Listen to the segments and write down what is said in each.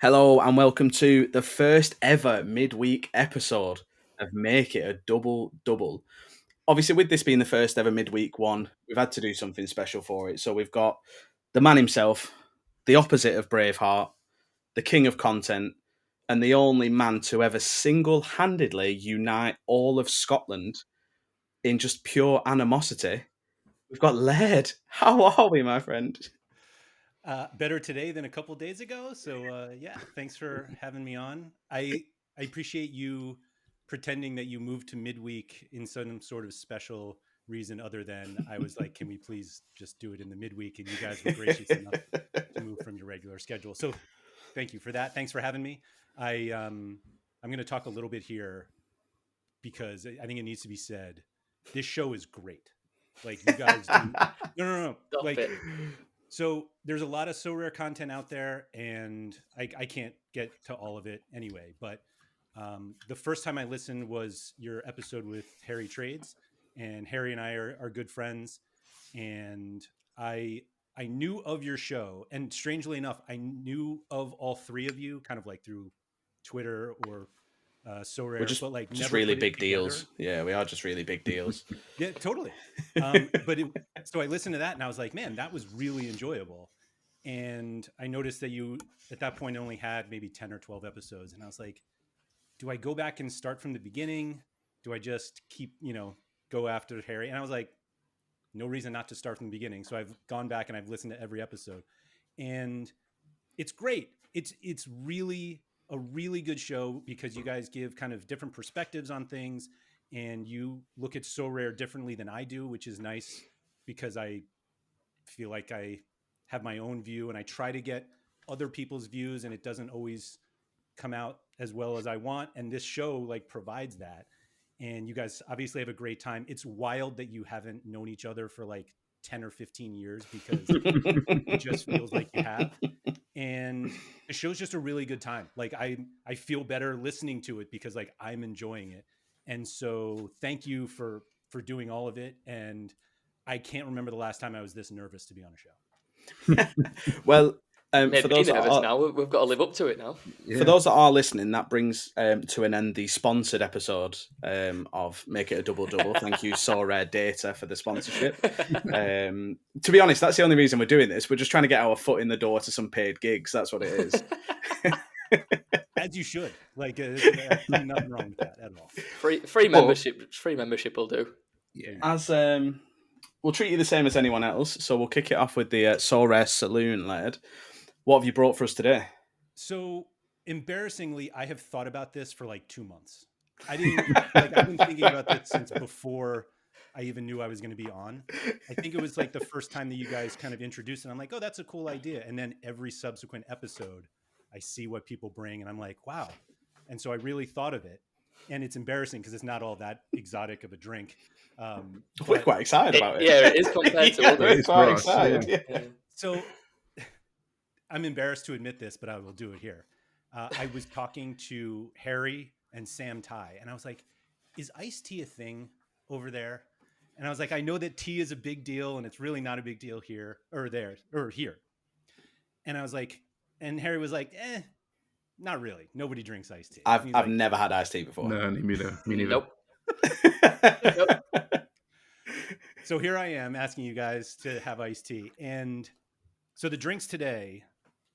Hello and welcome to the first ever midweek episode of Make It a Double Double. Obviously, with this being the first ever midweek one, we've had to do something special for it. So we've got the man himself, the opposite of Braveheart, the king of content, and the only man to ever single-handedly unite all of Scotland in just pure animosity. We've got Laird. How are we, my friend? Better today than a couple days ago. So yeah, thanks for having me on. I appreciate you pretending that you moved to midweek in some sort of special reason other than I was like, can we please just do it in the midweek? And you guys were gracious enough to move from your regular schedule. So thank you for that. Thanks for having me. I'm going to talk a little bit here because I think it needs to be said. This show is great. Like you guys do. No. Stop Like it. so there's a lot of so rare content out there, and I can't get to all of it anyway. But the first time I listened was your episode with Harry Trades, and Harry and I are good friends. And I I knew of your show, and strangely enough, I knew of all three of you, kind of like through Twitter or so We're rare, just but like just never really put it big together. deals. Yeah, we are just really big deals. Yeah, totally. So I listened to that and I was like, man, that was really enjoyable. And I noticed that you at that point only had maybe 10 or 12 episodes. And I was like, do I go back and start from the beginning? Do I just keep, go after Harry? And I was like, no reason not to start from the beginning. So I've gone back and I've listened to every episode. And it's great. It's really a really good show because you guys give kind of different perspectives on things, and you look at so rare differently than I do, which is nice because I feel like I have my own view and I try to get other people's views, and it doesn't always come out as well as I want. And this show like provides that. And you guys obviously have a great time. It's wild that you haven't known each other for like 10 or 15 years because it just feels like you have. And the show's just a really good time. Like I feel better listening to it because like I'm enjoying it. And so thank you for doing all of it. And I can't remember the last time I was this nervous to be on a show. Well, Made for me those that nervous are, now. We've got to live up to it now. for those that are listening, that brings to an end the sponsored episode of Make It a Double Double. Thank you, Sorare Data, for the sponsorship. To be honest, that's the only reason we're doing this. We're just trying to get our foot in the door to some paid gigs. That's what it is. As you should. Like there's nothing wrong with that at all. Free membership. Free membership will do. Yeah. As we'll treat you the same as anyone else, so we'll kick it off with the Sorare Saloon, Laird. What have you brought for us today? So embarrassingly, I have thought about this for like 2 months. I've been thinking about this since before I even knew I was going to be on. I think it was like the first time that you guys kind of introduced it. I'm like, oh, that's a cool idea. And then every subsequent episode, I see what people bring and I'm like, wow. And so I really thought of it. And it's embarrassing because it's not all that exotic of a drink. We're quite excited about it. Yeah, it is compared to others. We're quite excited. Yeah. So I'm embarrassed to admit this, but I will do it here. I was talking to Harry and Sam Ty, and I was like, is iced tea a thing over there? And I was like, I know that tea is a big deal, and it's really not a big deal here or there or here. And I was like, and Harry was like, not really. Nobody drinks iced tea. I've never had iced tea before. No, me neither. Nope. So here I am asking you guys to have iced tea. And so the drinks today,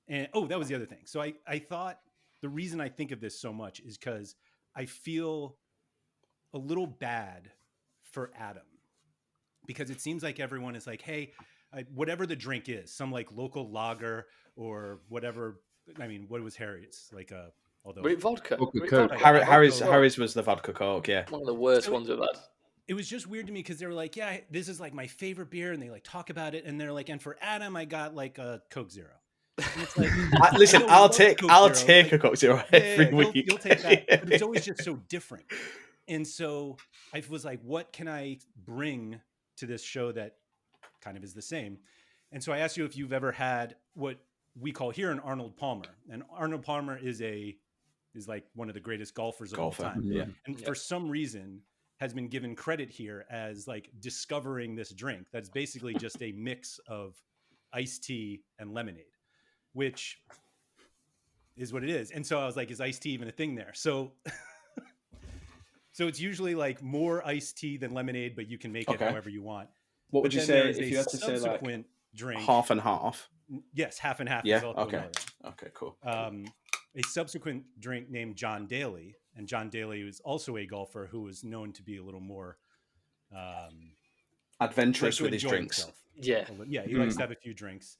and that was the other thing. So I thought the reason I think of this so much is because I feel a little bad for Adam because it seems like everyone is like, hey, whatever the drink is, some like local lager or whatever. I mean, what was Harry's? Like although Were it vodka? Coke. Harry's was the vodka Coke, yeah. One of the worst ones we've had. It was just weird to me because they were like, yeah, this is like my favorite beer. And they like talk about it. And they're like, and for Adam, I got like a Coke Zero. And it's like, listen, I'll take like, a Coke Zero every week. You'll take that. But it's always just so different. And so I was like, what can I bring to this show that kind of is the same? And so I asked you if you've ever had what we call here an Arnold Palmer. And Arnold Palmer is like one of the greatest golfers of all time. Yeah. And for some reason has been given credit here as like discovering this drink that's basically just a mix of iced tea and lemonade, which is what it is. And so I was like, is iced tea even a thing there? So so it's usually like more iced tea than lemonade, but you can make it Okay. however you want. What But would you then say there is if a you had to say like subsequent drink. half and half? Yes, half and half Yeah. is also Okay. another one. Okay. Cool. A subsequent drink named John Daly, and John Daly was also a golfer who was known to be a little more Adventurous to with his enjoy drinks. himself. Yeah. Yeah, he likes to have a few drinks.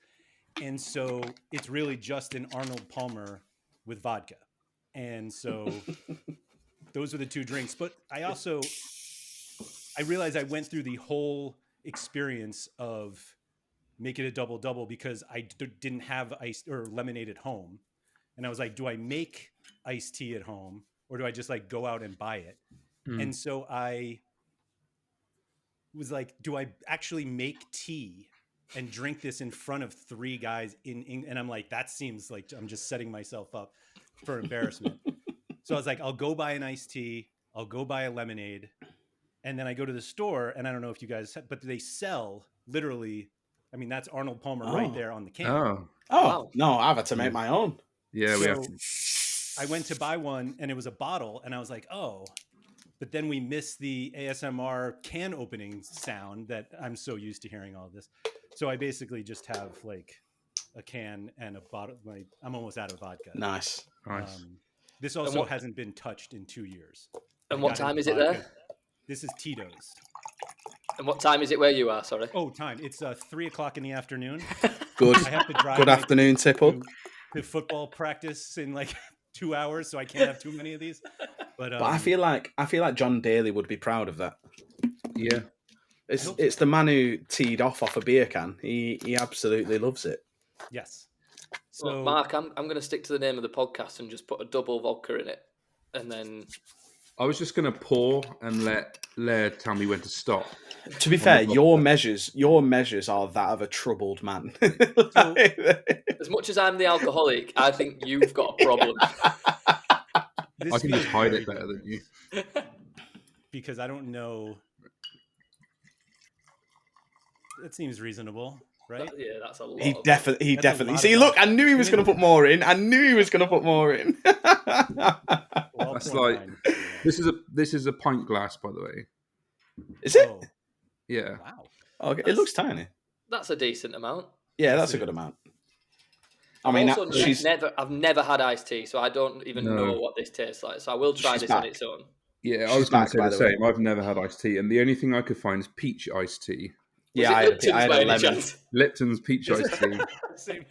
And so it's really just an Arnold Palmer with vodka. And so those are the two drinks. But I realized I went through the whole experience of make it a double double because I didn't have iced or lemonade at home. And I was like, do I make iced tea at home or do I just like go out and buy it? And so I was like, do I actually make tea and drink this in front of three guys and I'm like, that seems like I'm just setting myself up for embarrassment. So I was like, I'll go buy an iced tea, I'll go buy a lemonade, and then I go to the store, and I don't know if you guys, but they sell literally, I mean, that's Arnold Palmer right there on the can. Oh, Wow. no, I've had to make my own. Yeah, we have. I went to buy one, and it was a bottle, and I was like, oh. But then we missed the ASMR can opening sound that I'm so used to hearing all this. So I basically just have like a can and a bottle. Like I'm almost out of vodka. Nice. This also hasn't been touched in 2 years. And what time is it there? This is Tito's. And what time is it where you are? Sorry. Oh, time. It's 3:00 in the afternoon. Good. I have to drive. Good afternoon, Tipple. To football practice in like 2 hours, so I can't have too many of these. But I feel like John Daly would be proud of that. Yeah. It's the man who teed off a beer can. He absolutely loves it. Yes. So well, Mark, I'm going to stick to the name of the podcast and just put a double vodka in it, and then I was just going to pour and let Laird tell me when to stop. To be fair, your measures are that of a troubled man. So, as much as I'm the alcoholic, I think you've got a problem. I can just hide it better than you. Because I don't know. That seems reasonable, right? Yeah, that's a lot. He definitely. See, of look, I knew he was going to put more in. That's like this is a pint glass, by the way. Is it? Oh. Yeah. Wow. Okay, it looks tiny. That's a decent amount. Yeah, that's a good amount. I've never had iced tea, so I don't even know what this tastes like. So I will try this on its own. Yeah, I was going to say the same. I've never had iced tea, and the only thing I could find is peach iced tea. Yeah, I had a lemon. Lipton's peach iced tea. Same.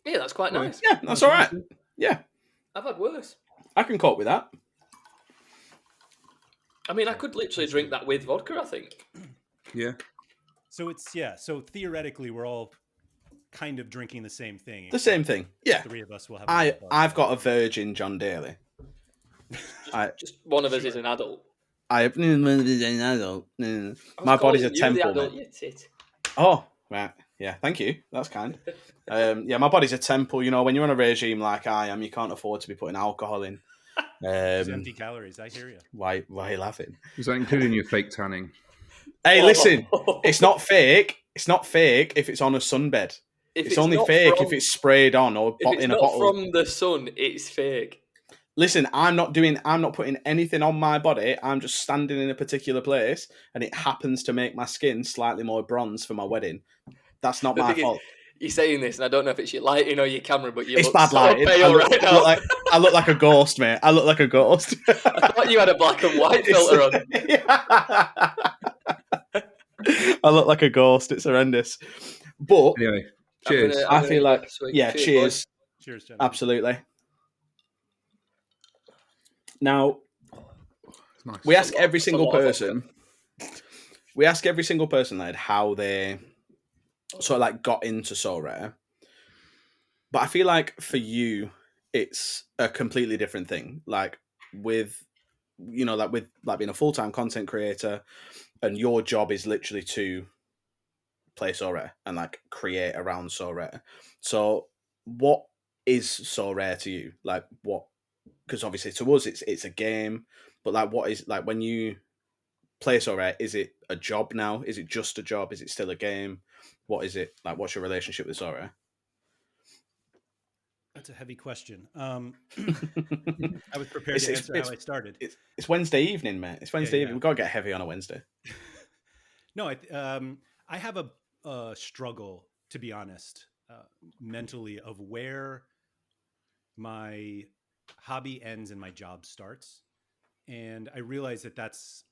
Yeah, that's quite nice. Yeah, that's all right. Yeah, I've had worse. I can cope with that. I mean, I could literally drink that with vodka, I think. Yeah. So so theoretically, we're all kind of drinking the same thing. The same thing. Yeah. Three of us will have. I've got a virgin John Daly. Just one of us is an adult. My body's a temple. Oh, right. Yeah, thank you. That's kind. Yeah, my body's a temple. You know, when you're on a regime like I am, you can't afford to be putting alcohol in. It's empty calories. I hear you. Why are you laughing? Is that including your fake tanning? Hey, listen, it's not fake. It's not fake if it's on a sunbed. It's only fake if it's sprayed on or in a bottle. From the sun, it's fake. Listen, I'm not putting anything on my body. I'm just standing in a particular place and it happens to make my skin slightly more bronze for my wedding. That's not my fault. You're saying this, and I don't know if it's your lighting or your camera, but you it's look bad so lighting. pale right now. I look like a ghost, mate. I look like a ghost. I thought you had a black and white filter on. I look like a ghost. It's horrendous. But anyway, cheers. I feel like, cheers. Cheers, gentlemen. Absolutely. Now, nice. we ask every single person. We ask every single person, Led, how they sort of like got into Sorare. But I feel like for you, it's a completely different thing. Like with being a full-time content creator, and your job is literally to play Sorare and like create around Sorare. So, what is Sorare to you? Like what? Because obviously to us it's a game, but like what is like when you play Sorare? Is it a job now? Is it just a job? Is it still a game? What is it like? What's your relationship with Sorare? That's a heavy question. I was prepared it's, to it's, answer how it's, I started. it's Wednesday evening, mate. It's Wednesday evening. We've got to get heavy on a Wednesday. No, I have a struggle, to be honest, mentally, of where my hobby ends and my job starts. And I realize that that's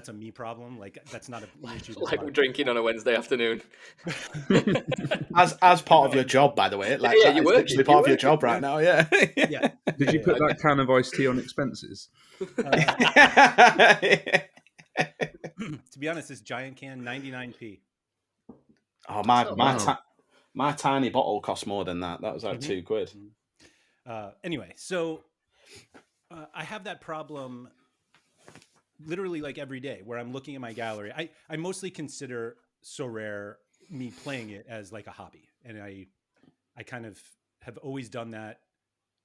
a me problem. Like that's not an issue. That's Like drinking on a Wednesday afternoon. as part of your job, by the way. Like Yeah, that you is work. literally part of your job right now. Yeah. Yeah. Did you put that can of iced tea on expenses? To be honest, this giant can, 99p. Oh, Wow. my tiny bottle cost more than that. That was like £2. Anyway, so I have that problem literally like every day where I'm looking at my gallery. I mostly consider Sorare, me playing it, as like a hobby. And I kind of have always done that,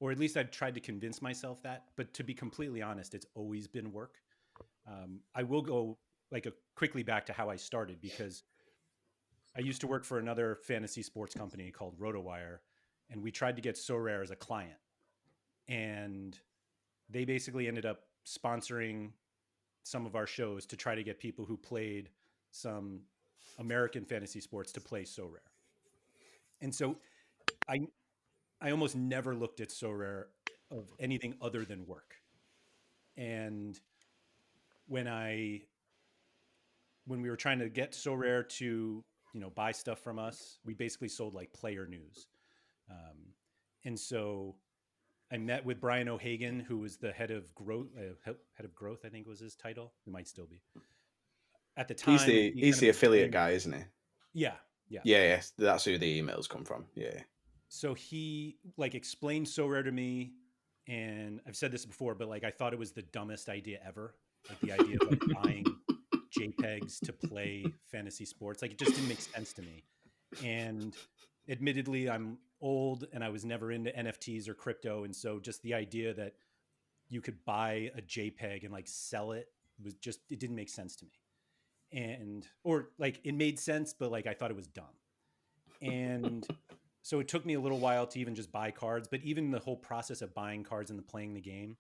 or at least I've tried to convince myself that. But to be completely honest, it's always been work. I will go quickly back to how I started, because I used to work for another fantasy sports company called RotoWire, and we tried to get Sorare as a client. And they basically ended up sponsoring some of our shows to try to get people who played some American fantasy sports to play Sorare. And so I I almost never looked at Sorare of anything other than work. And when I when we were trying to get Sorare to buy stuff from us, we basically sold like player news. Um, and so I met with Brian O'Hagan, who was the head of growth. Head of growth, I think was his title. It might still be at the He's time. And the he he's kind of the affiliate explained, guy, isn't he? yeah, yeah. Yeah, yes, that's who the emails come from. Yeah. So he like explained Sorare to me, and I've said this before, but like I thought it was the dumbest idea ever. Like the idea of like buying JPEGs to play fantasy sports, like it just didn't make sense to me. And admittedly, I'm old and I was never into NFTs or crypto, and so just the idea that you could buy a JPEG and like sell it was just, it didn't make sense to me. And or like it made sense, but like I thought it was dumb. And so it took me a little while to even just buy cards, but even the whole process of buying cards and playing the game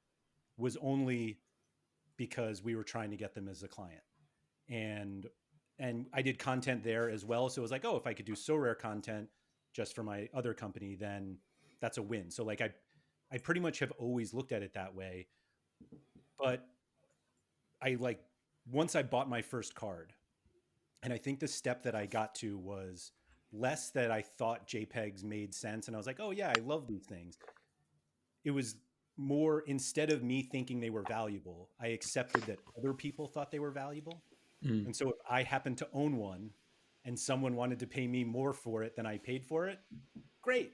was only because we were trying to get them as a client. And I did content there as well, so it was like, oh, if I could do Sorare content just for my other company, then that's a win. So like I pretty much have always looked at it that way. But I like once I bought my first card, and I think the step that I got to was less that I thought JPEGs made sense and I was like, oh yeah, I love these things. It was more, instead of me thinking they were valuable, I accepted that other people thought they were valuable. And so if I happened to own one and someone wanted to pay me more for it than I paid for it, great.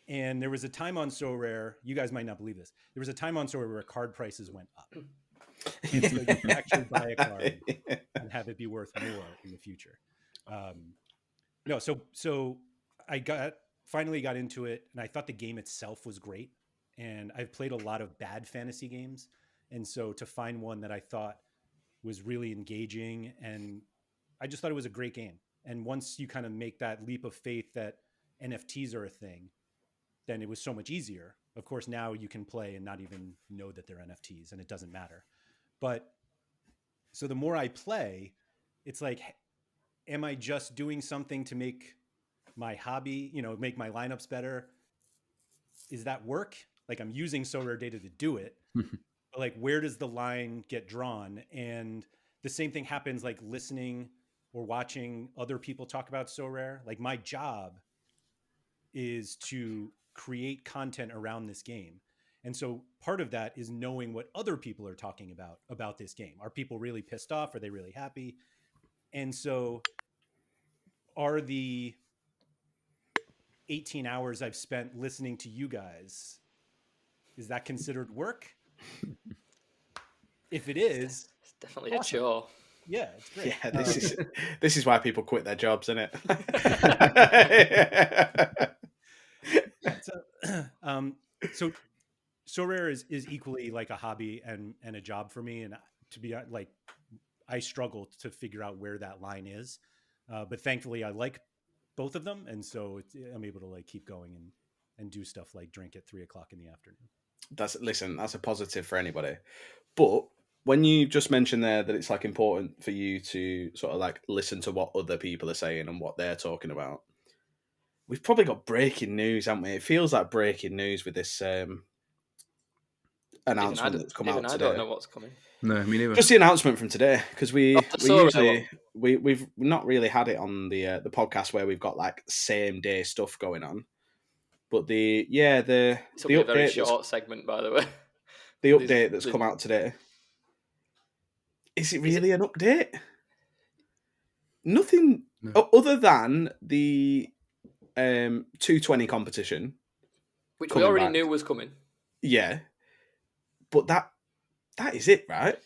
And there was a time on Sorare, you guys might not believe this, there was a time on Sorare where card prices went up. And so you can actually buy a card and have it be worth more in the future. No, so I finally got into it, and I thought the game itself was great. And I've played a lot of bad fantasy games, and so to find one that I thought was really engaging, and I just thought it was a great game. And once you kind of make that leap of faith that NFTs are a thing, then it was so much easier. Of course, now you can play and not even know that they're NFTs, and it doesn't matter. But so the more I play, it's like, am I just doing something to make my hobby, make my lineups better? Is that work? Like I'm using Sorare data to do it. But like, where does the line get drawn? And the same thing happens like listening or watching other people talk about Sorare. Like my job is to create content around this game. And so part of that is knowing what other people are talking about this game. Are people really pissed off? Are they really happy? And so are the 18 hours I've spent listening to you guys, is that considered work? If it is, It's definitely awesome. a chore. Yeah, it's great. Yeah, this is why people quit their jobs, isn't it? Yeah, so Sorare is equally like a hobby and a job for me. And to be like, I struggle to figure out where that line is. But thankfully, I like both of them, and so I'm able to like keep going and do stuff like drink at 3 o'clock in the afternoon. That's a positive for anybody. But when you just mentioned there that it's like important for you to sort of like listen to what other people are saying and what they're talking about, we've probably got breaking news, haven't we? It feels like breaking news with this announcement that's come out I today. don't know what's coming. No, me neither. Just the announcement from today, because we Sorare usually we've not really had it on the podcast where we've got like same day stuff going on. But the This will be a very update short segment, by the way. the update that's come out today. Is it really an update? Nothing other than the 220 competition, which we already knew was coming. Yeah, but that is it, right?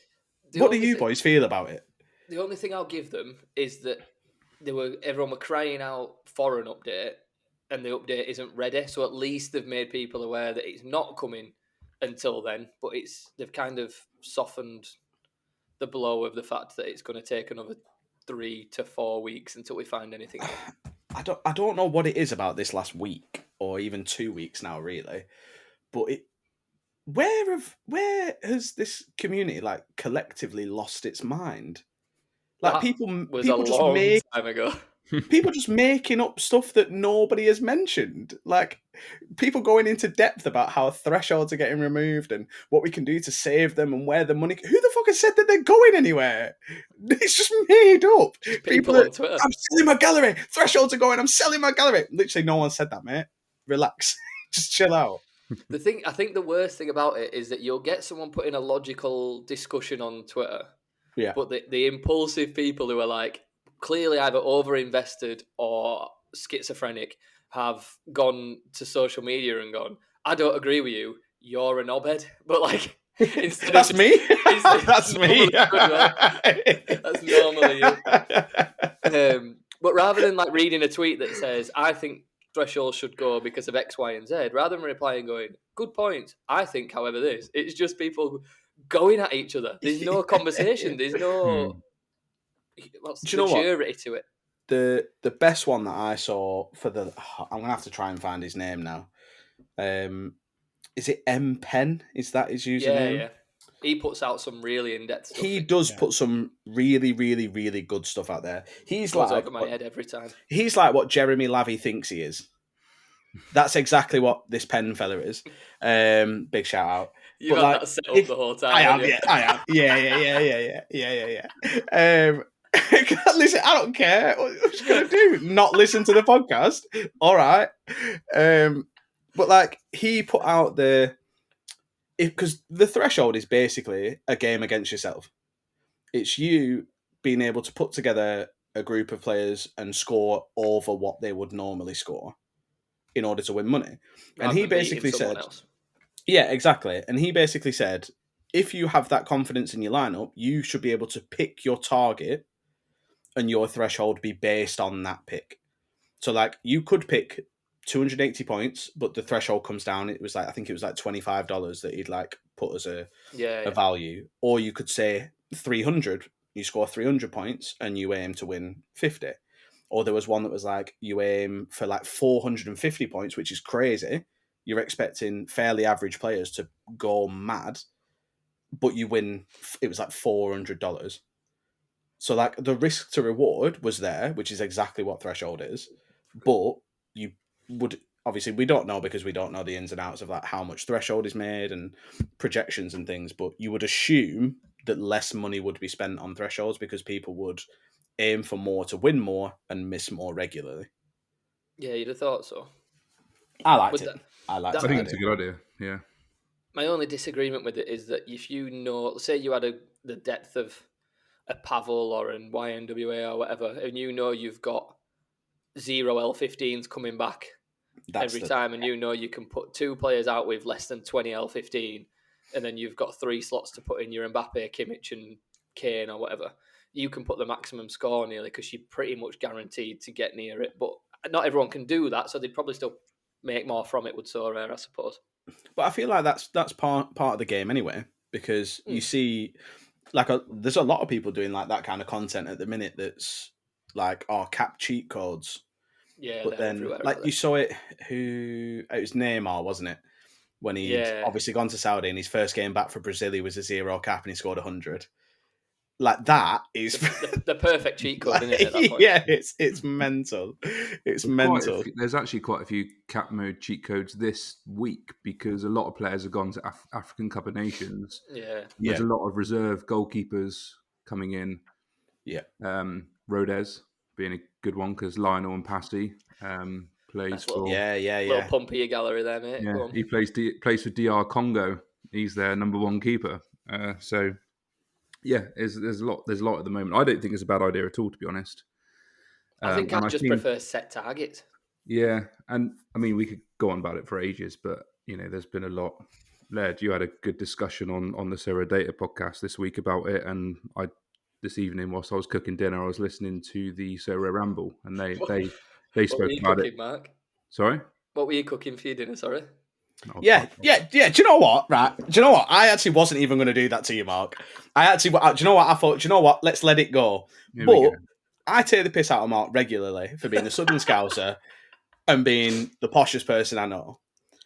What do you boys feel about it? The only thing I'll give them is that everyone were crying out for an update, and the update isn't ready. So at least they've made people aware that it's not coming until then. But they've kind of softened the blow of the fact that it's going to take another 3 to 4 weeks until we find anything else. I don't know what it is about this last week or even 2 weeks now, really. But where has this community like collectively lost its mind? Like that people just make time ago. People just making up stuff that nobody has mentioned. Like people going into depth about how thresholds are getting removed and what we can do to save them and where the money. Who the fuck has said that they're going anywhere? It's just made up. People on Twitter. I'm selling my gallery. Thresholds are going. I'm selling my gallery. Literally, no one said that, mate. Relax. Just chill out. I think the worst thing about it is that you'll get someone putting a logical discussion on Twitter. Yeah. But the impulsive people who are like clearly either overinvested or schizophrenic have gone to social media and gone, I don't agree with you, you're a knobhead. But like instead that's me. That's me. That's normally you. But rather than like reading a tweet that says, I think threshold should go because of X, Y, and Z, rather than replying going, good point, I think, however, this, it's just people going at each other. There's no conversation. There's no maturity to it. The best one that I saw for I'm gonna have to try and find his name now. Is it M Pen? Is that his username? Yeah. He puts out some really in-depth stuff. He does put some really, really, really good stuff out there. He's goes over my head every time. He's like what Jeremy Lavie thinks he is. That's exactly what this pen fella is. Big shout out. You've had that set up the whole time. I have. Yeah. Listen, I don't care. What you gonna do? Not listen to the podcast? All right. But like he put out because the threshold is basically a game against yourself. It's you being able to put together a group of players and score over what they would normally score in order to win money. And he basically said, yeah, exactly. And he basically said, if you have that confidence in your lineup, you should be able to pick your target and your threshold be based on that pick. So like you could pick 280 points, but the threshold comes down. It was like, I think it was like $25 that he'd like put as a value. Or you could say 300, you score 300 points and you aim to win 50. Or there was one that was like, you aim for like 450 points, which is crazy. You're expecting fairly average players to go mad, but you win, it was like $400. So like the risk to reward was there, which is exactly what threshold is. But you would, obviously we don't know because we don't know the ins and outs of like how much threshold is made and projections and things, but you would assume that less money would be spent on thresholds because people would aim for more to win more and miss more regularly. Yeah, you'd have thought so. I liked it. I think it's a good idea. Yeah. My only disagreement with it is that if you know, say you had the depth of a Pavel or an YNWA or whatever, and you know you've got 0 L15s coming back every time, and you know you can put 2 players out with less than 20 L15, and then you've got 3 slots to put in your Mbappe, Kimmich, and Kane or whatever, you can put the maximum score nearly because you're pretty much guaranteed to get near it. But not everyone can do that, so they'd probably still make more from it with Sorare, I suppose. But I feel like that's part of the game anyway, because you see, like, there's a lot of people doing like that kind of content at the minute that's like, oh, cap cheat codes. Yeah, But they're then, everywhere. like, Aren't you they? saw it. It was Neymar, wasn't it? When he'd Yeah. obviously gone to Saudi and his first game back for Brazil, he was a 0 cap and he scored 100. Like, that is The perfect cheat code, isn't it? At that point? yeah, it's mental. It's mental. There's actually quite a few cap mode cheat codes this week because a lot of players have gone to African Cup of Nations. Yeah. There's a lot of reserve goalkeepers coming in. Yeah. Rodez being a good one because Lionel and Passy plays Nice for. little, Yeah. little pump of your gallery there, mate. Yeah, Go on. he plays for DR Congo. He's their number one keeper. So yeah, there's a lot at the moment. I don't think it's a bad idea at all, to be honest. I think I just prefer set targets. Yeah, and I mean we could go on about it for ages, but there's been a lot. Laird, you had a good discussion on the Sorare Data podcast this week about it, and this evening whilst I was cooking dinner, I was listening to the Sorare Ramble, and they What spoke were you about cooking, it. Sorry? Sorry. What were you cooking for your dinner? Sorry. Oh, Yeah. Do you know what? Right? Do you know what? I actually wasn't even going to do that to you, Mark. Do you know what? I thought, do you know what? Let's let it go. But I take the piss out of Mark regularly for being a Southern Scouser and being the poshest person I know.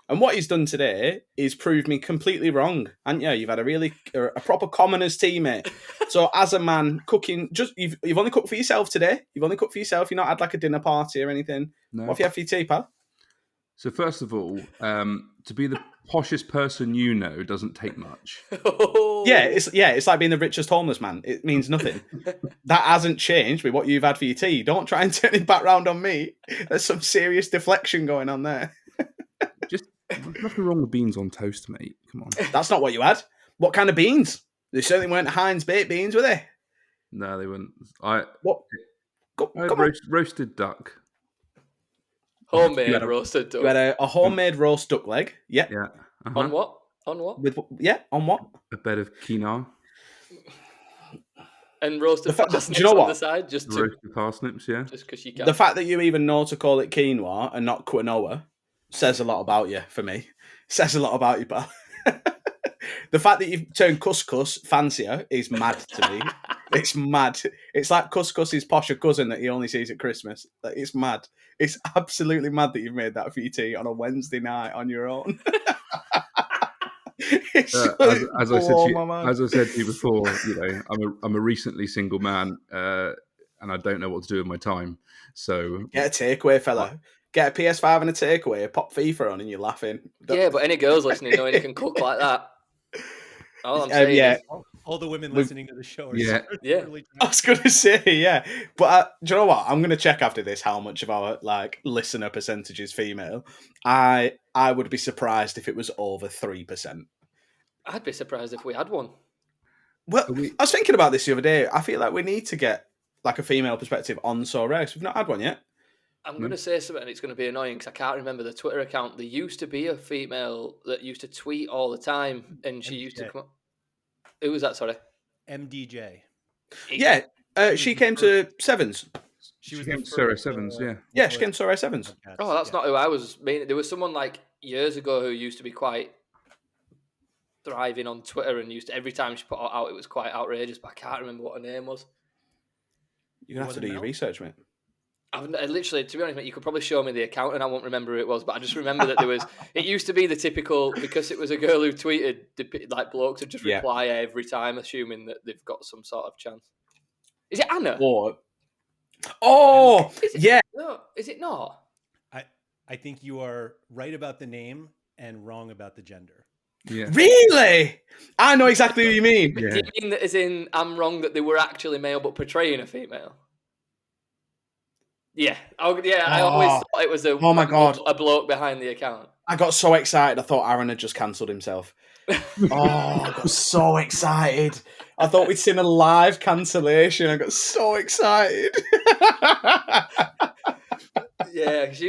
And what he's done today is proved me completely wrong. And yeah, you've had a proper commoners teammate. So as a man cooking, you've only cooked for yourself today. You've only cooked for yourself. You've not had like a dinner party or anything. No. What have you had for your tea, pal? So first of all, to be the poshest person doesn't take much. Yeah, it's like being the richest homeless man. It means nothing. That hasn't changed with what you've had for your tea. Don't try and turn it back round on me. There's some serious deflection going on there. There's nothing wrong with beans on toast, mate. Come on. That's not what you had. What kind of beans? They certainly weren't Heinz baked beans, were they? No, they weren't. What? I had roasted duck. Homemade roasted duck. You had a homemade roast duck leg. Yep. Yeah. Uh-huh. On what? On what? On what? A bed of quinoa. And roasted parsnips do you know what? on the side, roasted parsnips, yeah. Just because you can. The fact that you even know to call it quinoa and not quinoa says a lot about you. For me, says a lot about you, pal. The fact that you've turned couscous fancier is mad to me. It's mad. It's like couscous's posher cousin that he only sees at Christmas. It's mad. It's absolutely mad that you've made that for your tea on a Wednesday night on your own. As I said to you before, I'm a recently single man, and I don't know what to do with my time. So get a takeaway, fella. Get a PS5 and a takeaway. Pop FIFA on, and you're laughing. Yeah, but any girls listening knowing you can cook like that. All I'm saying is all the women listening to the show are yeah. I was going to say, yeah. But do you know what? I'm going to check after this how much of our listener percentage is female. I would be surprised if it was over 3%. I'd be surprised if we had one. Well, I was thinking about this the other day. I feel like we need to get like a female perspective on Sorare. We've not had one yet. I'm going to say something and it's going to be annoying because I can't remember the Twitter account. There used to be a female that used to tweet all the time and she used to come up. Who was that, sorry? MDJ. Yeah, she came to Sevens. She came to Sorare Sevens, yeah. Yeah, she came to Sorare Sevens. Oh, that's not who I was meaning. There was someone like years ago who used to be quite thriving on Twitter and used to, every time she put it out, it was quite outrageous, but I can't remember what her name was. You're going to have to do your research, mate. I literally, to be honest, mate, you could probably show me the account and I won't remember who it was, but I just remember that there was, it used to be the typical, because it was a girl who tweeted, like blokes would just reply every time, assuming that they've got some sort of chance. Is it Anna? Yeah. No, is it not? I think you are right about the name and wrong about the gender. Yeah. Really? I know exactly who you mean. Yeah. Do you mean that as in I'm wrong that they were actually male but portraying a female? Yeah. I always thought it was a bloke behind the account. I got so excited. I thought Aaron had just cancelled himself. I got so excited. I thought we'd seen a live cancellation. I got so excited. Yeah, because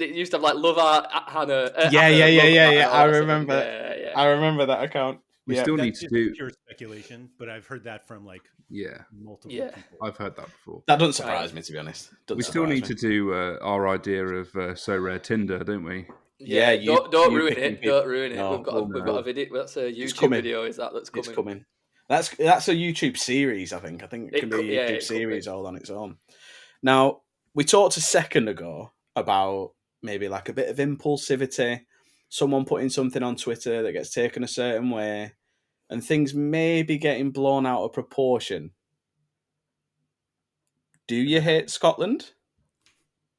it used to have like Love Art Hannah. Yeah. I remember. Yeah. I remember that account. We still need to do pure speculation, but I've heard that from multiple people. I've heard that before. That doesn't surprise me, to be honest. We still need to do our idea of Sorare Tinder, don't we? Yeah, don't ruin it. Don't ruin it. We've got a video. That's a YouTube video. Is that's coming? It's coming. That's a YouTube series, I think. I think it can be a YouTube series all on its own. Now, we talked a second ago about maybe like a bit of impulsivity, someone putting something on Twitter that gets taken a certain way, and things may be getting blown out of proportion. Do you hate Scotland?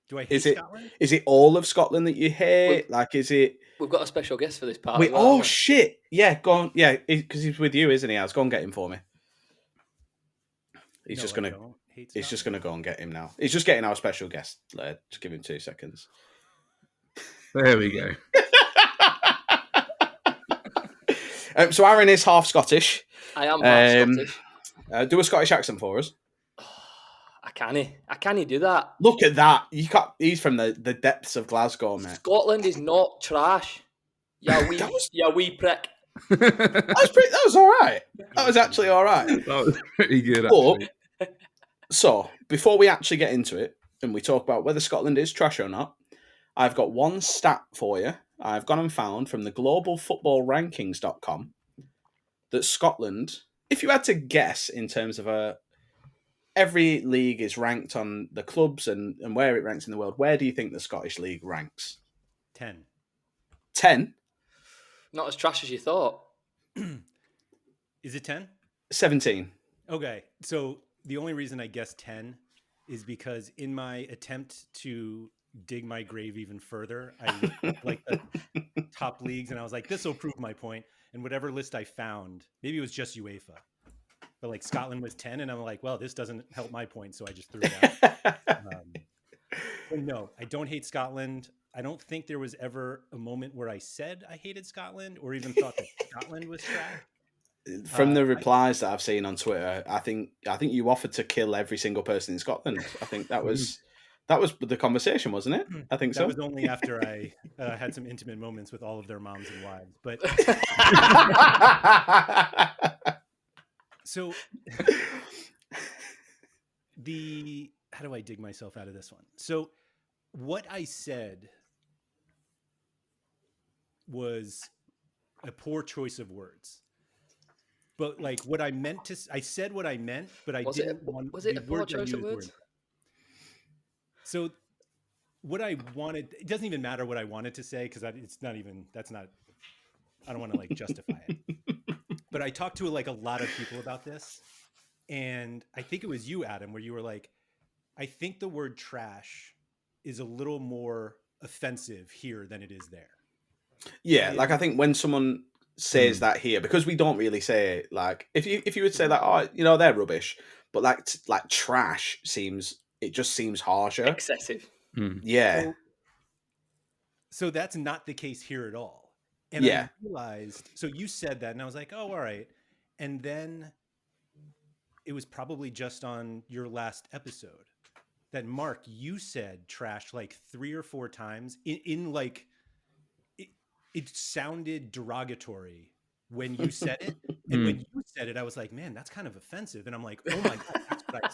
Do I hate Scotland? Is it all of Scotland that you hate? Is it? We've got a special guest for this part as well. Oh shit! Yeah, go on. Yeah, because he's with you, isn't he? Let's go and get him for me. He's just gonna go and get him now. He's just getting our special guest. Just give him 2 seconds. There we go. So Aaron is half Scottish. I am half Scottish. Do a Scottish accent for us. I can't do that. Look at that. You can't. He's from the depths of Glasgow, mate. Scotland is not trash. Yeah, wee prick. That was all right. That was actually all right. That was pretty good, actually. So, before we actually get into it, and we talk about whether Scotland is trash or not, I've got one stat for you. I've gone and found from the globalfootballrankings.com that Scotland, if you had to guess in terms of every league is ranked on the clubs and where it ranks in the world, where do you think the Scottish League ranks? 10. 10? Not as trash as you thought. Is it 10? 17. Okay, so the only reason I guessed 10 is because in my attempt to dig my grave even further, I looked up like the top leagues and I was like, this will prove my point. And whatever list I found, maybe it was just UEFA, but like Scotland was 10 and I'm like, well, this doesn't help my point. So I just threw it out. But no, I don't hate Scotland. I don't think there was ever a moment where I said I hated Scotland or even thought that Scotland was trash. From the replies that I've seen on Twitter, I think you offered to kill every single person in Scotland. I think that was the conversation, wasn't it? I think so. That was only after I had some intimate moments with all of their moms and wives. But so how do I dig myself out of this one? So what I said was a poor choice of words. But like what I meant to, I said what I meant, but I didn't want. Was it a poor choice of words? So what I wanted, it doesn't even matter what I wanted to say because it's not even. That's not. I don't want to like justify it. But I talked to like a lot of people about this, and I think it was you, Adam, where you were like, I think the word trash is a little more offensive here than it is there. Yeah, like I think when someone says that here, because we don't really say like if you would say that, oh, you know, they're rubbish, but like trash just seems harsher, excessive. Yeah. So that's not the case here at all. And I realized, so you said that and I was like, oh, all right. And then it was probably just on your last episode that Marc, you said trash like 3 or 4 times in like, it sounded derogatory when you said it. And when you said it, I was like, man, that's kind of offensive. And I'm like, oh my God, that's what I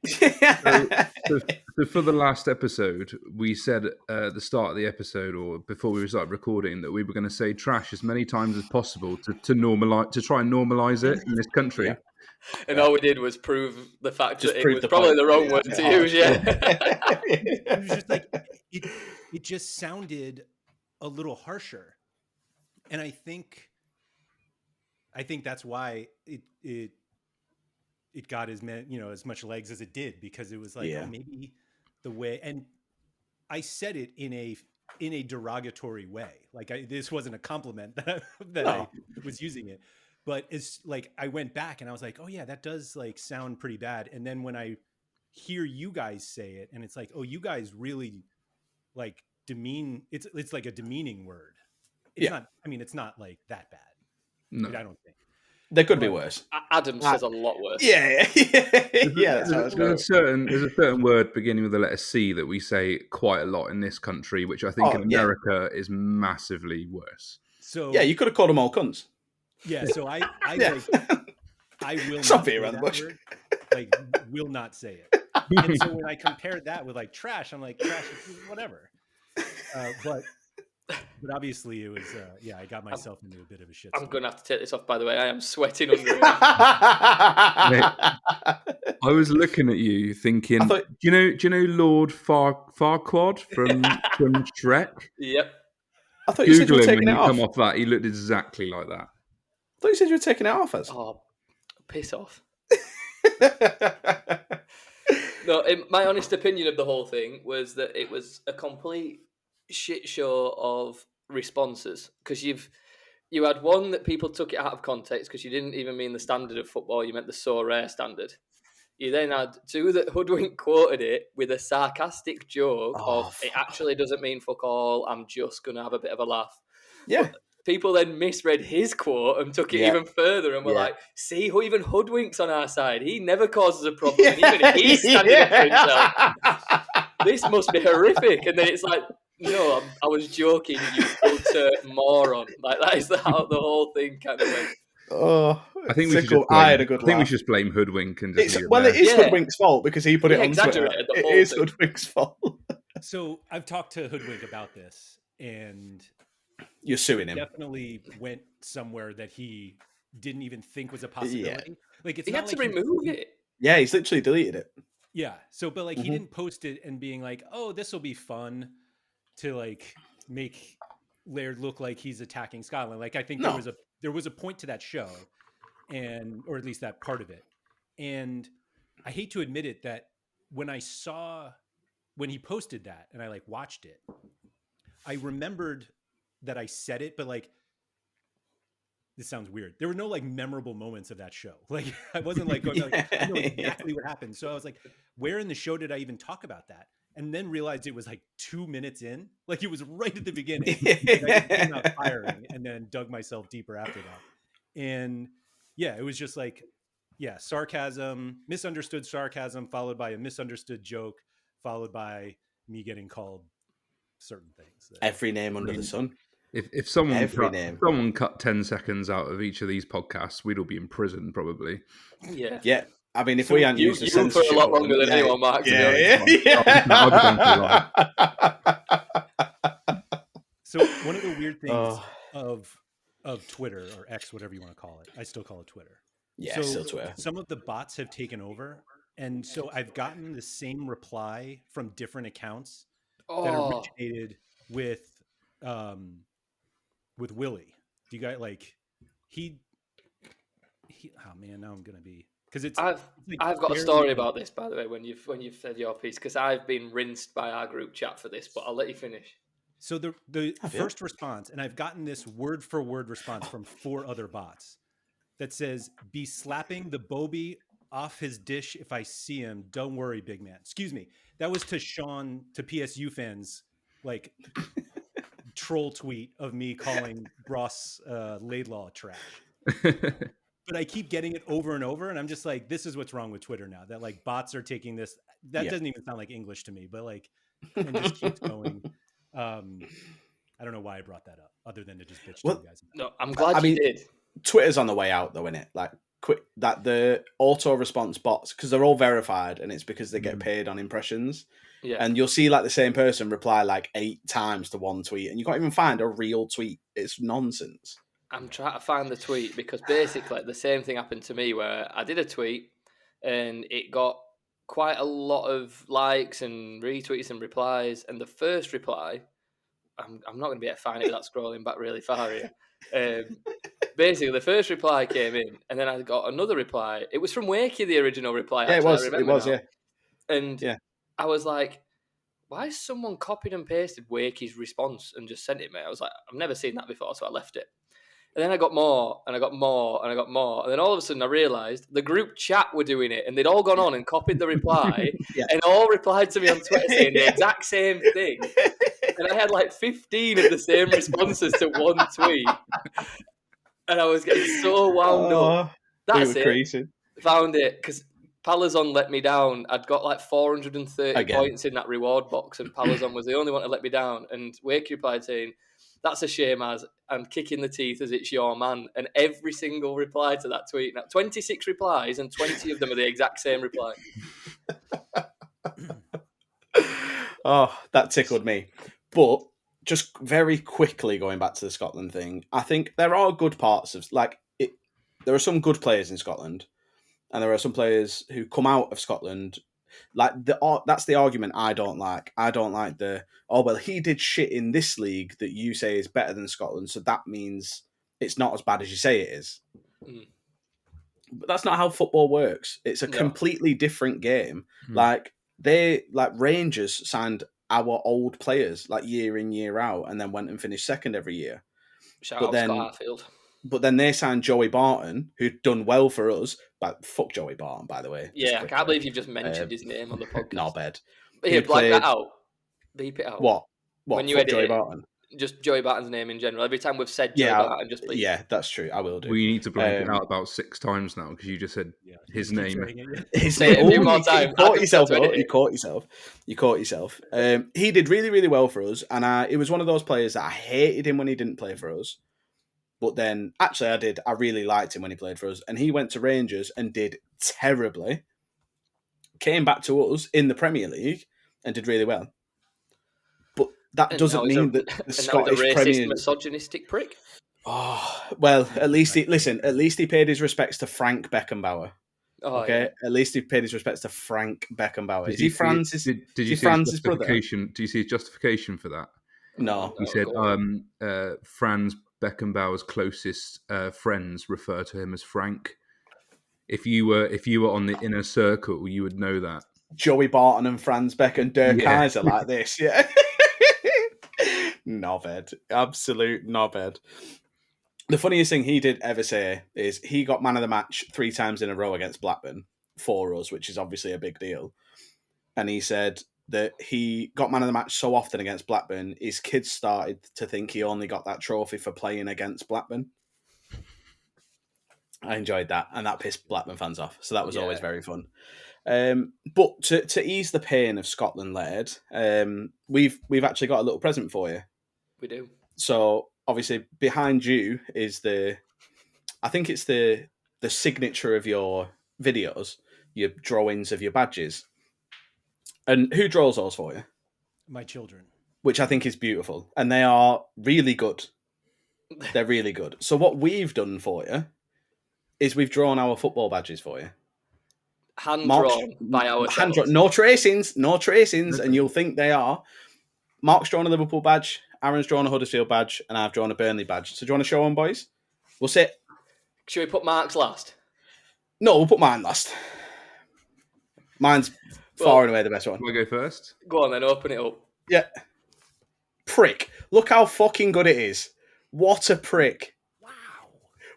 said. So for the last episode, we said at the start of the episode or before we started recording that we were going to say trash as many times as possible to try and normalize it in this country. Yeah. And all we did was prove the fact that it was point. probably the wrong word to use. Yeah. It was just like, it just sounded a little harsher. And I think that's why it got as much legs as it did, because it was like, oh, maybe the way, and I said it in a derogatory way. Like this wasn't a compliment that I was using it, but it's like I went back and I was like, oh yeah, that does like sound pretty bad. And then when I hear you guys say it, and it's like, oh, you guys really like demean. It's like a demeaning word. It's not. I mean, it's not like that bad. No, I don't think. There could be worse. Adam says a lot worse. Yeah. There's a certain word beginning with the letter C that we say quite a lot in this country, which I think in America is massively worse. So yeah, you could have called them all cunts. Yeah. So I will Stop not say around the that bush. word. Like, will not say it. And so when I compared that with like trash, I'm like, trash is whatever. But But obviously, it was I got myself into a bit of a shit. I'm going to have to take this off, by the way. I am sweating under it. I was looking at you thinking, thought- do you know Lord Farquaad from Shrek? Yep. I thought you said you Google were him when taking it you off. come off that. He looked exactly like that. I thought you said you were taking it off us. Oh, piss off. No, my honest opinion of the whole thing was that it was a complete shit show of responses, because you had one that people took it out of context because you didn't even mean the standard of football, you meant the Sorare standard. You then had two that hoodwink quoted it with a sarcastic joke of it actually doesn't mean fuck all, I'm just going to have a bit of a laugh. Yeah. But people then misread his quote and took it even further and were like, see, who even hoodwinks on our side? He never causes a problem. And even he's standing up for himself. This must be horrific. And then it's like, no, I was joking, you utter moron. Like, that is how the whole thing kind of went. Oh, I think we should just I had a good laugh. we should just blame Hoodwink and just leave it it there. is Hoodwink's fault because he put it on Twitter. Exaggerated the It whole is thing. Hoodwink's fault. So I've talked to Hoodwink about this, and You're suing him. Definitely went somewhere that he didn't even think was a possibility. Like, it's He not had to like remove it. Yeah, he's literally deleted it. Yeah. So, but like, he didn't post it and being like, "Oh, this will be fun to like make Laird look like he's attacking Scotland." Like, I think there was a point to that show, or at least that part of it. And I hate to admit it, that when he posted that and I like watched it, I remembered that I said it, but like, this sounds weird. There were no like memorable moments of that show. Like, I wasn't like going like, I know exactly what happened. So I was like, where in the show did I even talk about that? And then realized it was like 2 minutes in. Like, it was right at the beginning. Like, I just came out firing and then dug myself deeper after that. And yeah, it was just like, sarcasm, misunderstood sarcasm, followed by a misunderstood joke, followed by me getting called certain things. Every name under the sun. If someone cut 10 seconds out of each of these podcasts, we'd all be in prison probably. Yeah. Yeah. I mean, if we hadn't used the censorship for a lot longer than anyone, Marc. So one of the weird things of Twitter, or X, whatever you want to call it, I still call it Twitter. Yeah, so still Twitter. Some of the bots have taken over, and so I've gotten the same reply from different accounts that originated with Willie. Do you guys like he? Oh man, now I'm gonna be, because it's. I've got a story about this, by the way. When you've said your piece, because I've been rinsed by our group chat for this, but I'll let you finish. So the first response, and I've gotten this word for word response from 4 other bots, that says, "Be slapping the Bobby off his dish if I see him. Don't worry, big man." Excuse me. That was to Sean, to PSU fans, like troll tweet of me calling Ross Laidlaw trash. But I keep getting it over and over, and I'm just like, this is what's wrong with Twitter now. That like bots are taking this. That doesn't even sound like English to me, but like, and just keeps going. I don't know why I brought that up, other than to just bitch to you guys. No, I'm glad you did. Twitter's on the way out, though, isn't it? Like, that the auto response bots, because they're all verified, and it's because they get paid on impressions. Yeah. And you'll see like the same person reply like 8 times to one tweet, and you can't even find a real tweet. It's nonsense. I'm trying to find the tweet, because basically the same thing happened to me, where I did a tweet and it got quite a lot of likes and retweets and replies. And the first reply, I'm not going to be able to find it without scrolling back really far here. Basically, the first reply came in, and then I got another reply. It was from Wakey, the original reply. Yeah, actually, it was, now. yeah. And I was like, why has someone copied and pasted Wakey's response and just sent it me? I was like, I've never seen that before, so I left it. And then I got more, and I got more, and I got more. And then all of a sudden I realised the group chat were doing it, and they'd all gone on and copied the reply, and all replied to me on Twitter saying the exact same thing. And I had like 15 of the same responses to one tweet. And I was getting so wound up. That's it. Crazy. Found it, because Palazon let me down. I'd got like 430 points in that reward box, and Palazon was the only one to let me down. And Wakey replied saying, "That's a shame, as I'm kicking the teeth as it's your man." And every single reply to that tweet, now 26 replies, and 20 of them are the exact same reply. Oh, that tickled me. But just very quickly going back to the Scotland thing, I think there are good parts of like it. There are some good players in Scotland, and there are some players who come out of Scotland. Like that's the argument I don't like. I don't like the he did shit in this league that you say is better than Scotland, so that means it's not as bad as you say it is. Mm. But that's not how football works. It's a No. completely different game. Hmm. Like Rangers signed our old players like year in year out, and then went and finished second every year. Shout But out then, Scott Harfield. but then they signed Joey Barton, who'd done well for us. But fuck Joey Barton, by the way. Just Yeah, I quickly. can't believe you've just mentioned his name on the podcast. Not bad. Here, He blank that played- out. Beep it out. What? When you Fuck edit Joey it, Barton. just Joey Barton's name in general. Every time we've said Joey Yeah, Barton, just bleep. yeah, that's true. I will do. We need to blank it Um, out about 6 times now because you just said his Just keep name. saying it. His Say it a name. few Oh, more you times. caught I yourself. can You caught yourself. You caught yourself. He did really, really well for us, and it was one of those players that I hated him when he didn't play for us. But then, actually, I really liked him when he played for us, and he went to Rangers and did terribly. Came back to us in the Premier League and did really well. But that And doesn't now he's mean a- that the And now he's Scottish a racist, Premier. misogynistic prick. Oh well, at least he paid his respects to Frank Beckenbauer. Oh, Okay, yeah. at least he paid his respects to Frank Beckenbauer. Did Is you he see- Franz's? Did Is you he see his Franz's brother? justification? Do you see his justification for that? No. He said go on. Franz Beckenbauer's closest friends refer to him as Frank. If you were on the inner circle, you would know that. Joey Barton and Franz Beck and Dirk Yeah. Kaiser like this, yeah. Knobhead. Absolute knobhead. The funniest thing he did ever say is he got man of the match 3 times in a row against Blackburn for us, which is obviously a big deal. And he said that he got man of the match so often against Blackburn, his kids started to think he only got that trophy for playing against Blackburn. I enjoyed that, and that pissed Blackburn fans off. So that was always very fun. But to ease the pain of Scotland, laird, we've actually got a little present for you. We do. So obviously behind you is I think it's the signature of your videos, your drawings of your badges. And who draws those for you? My children. Which I think is beautiful, and they are really good. They're really good. So what we've done for you is we've drawn our football badges for you. Hand drawn by ourselves. No tracings, and you'll think they are. Mark's drawn a Liverpool badge, Aaron's drawn a Huddersfield badge, and I've drawn a Burnley badge. So do you want to show them, boys? We'll sit. Should we put Mark's last? No, we'll put mine last. Mine's far and away the best one. Do I go first? Go on then, open it up. Yeah. Prick. Look how fucking good it is. What a prick. Wow.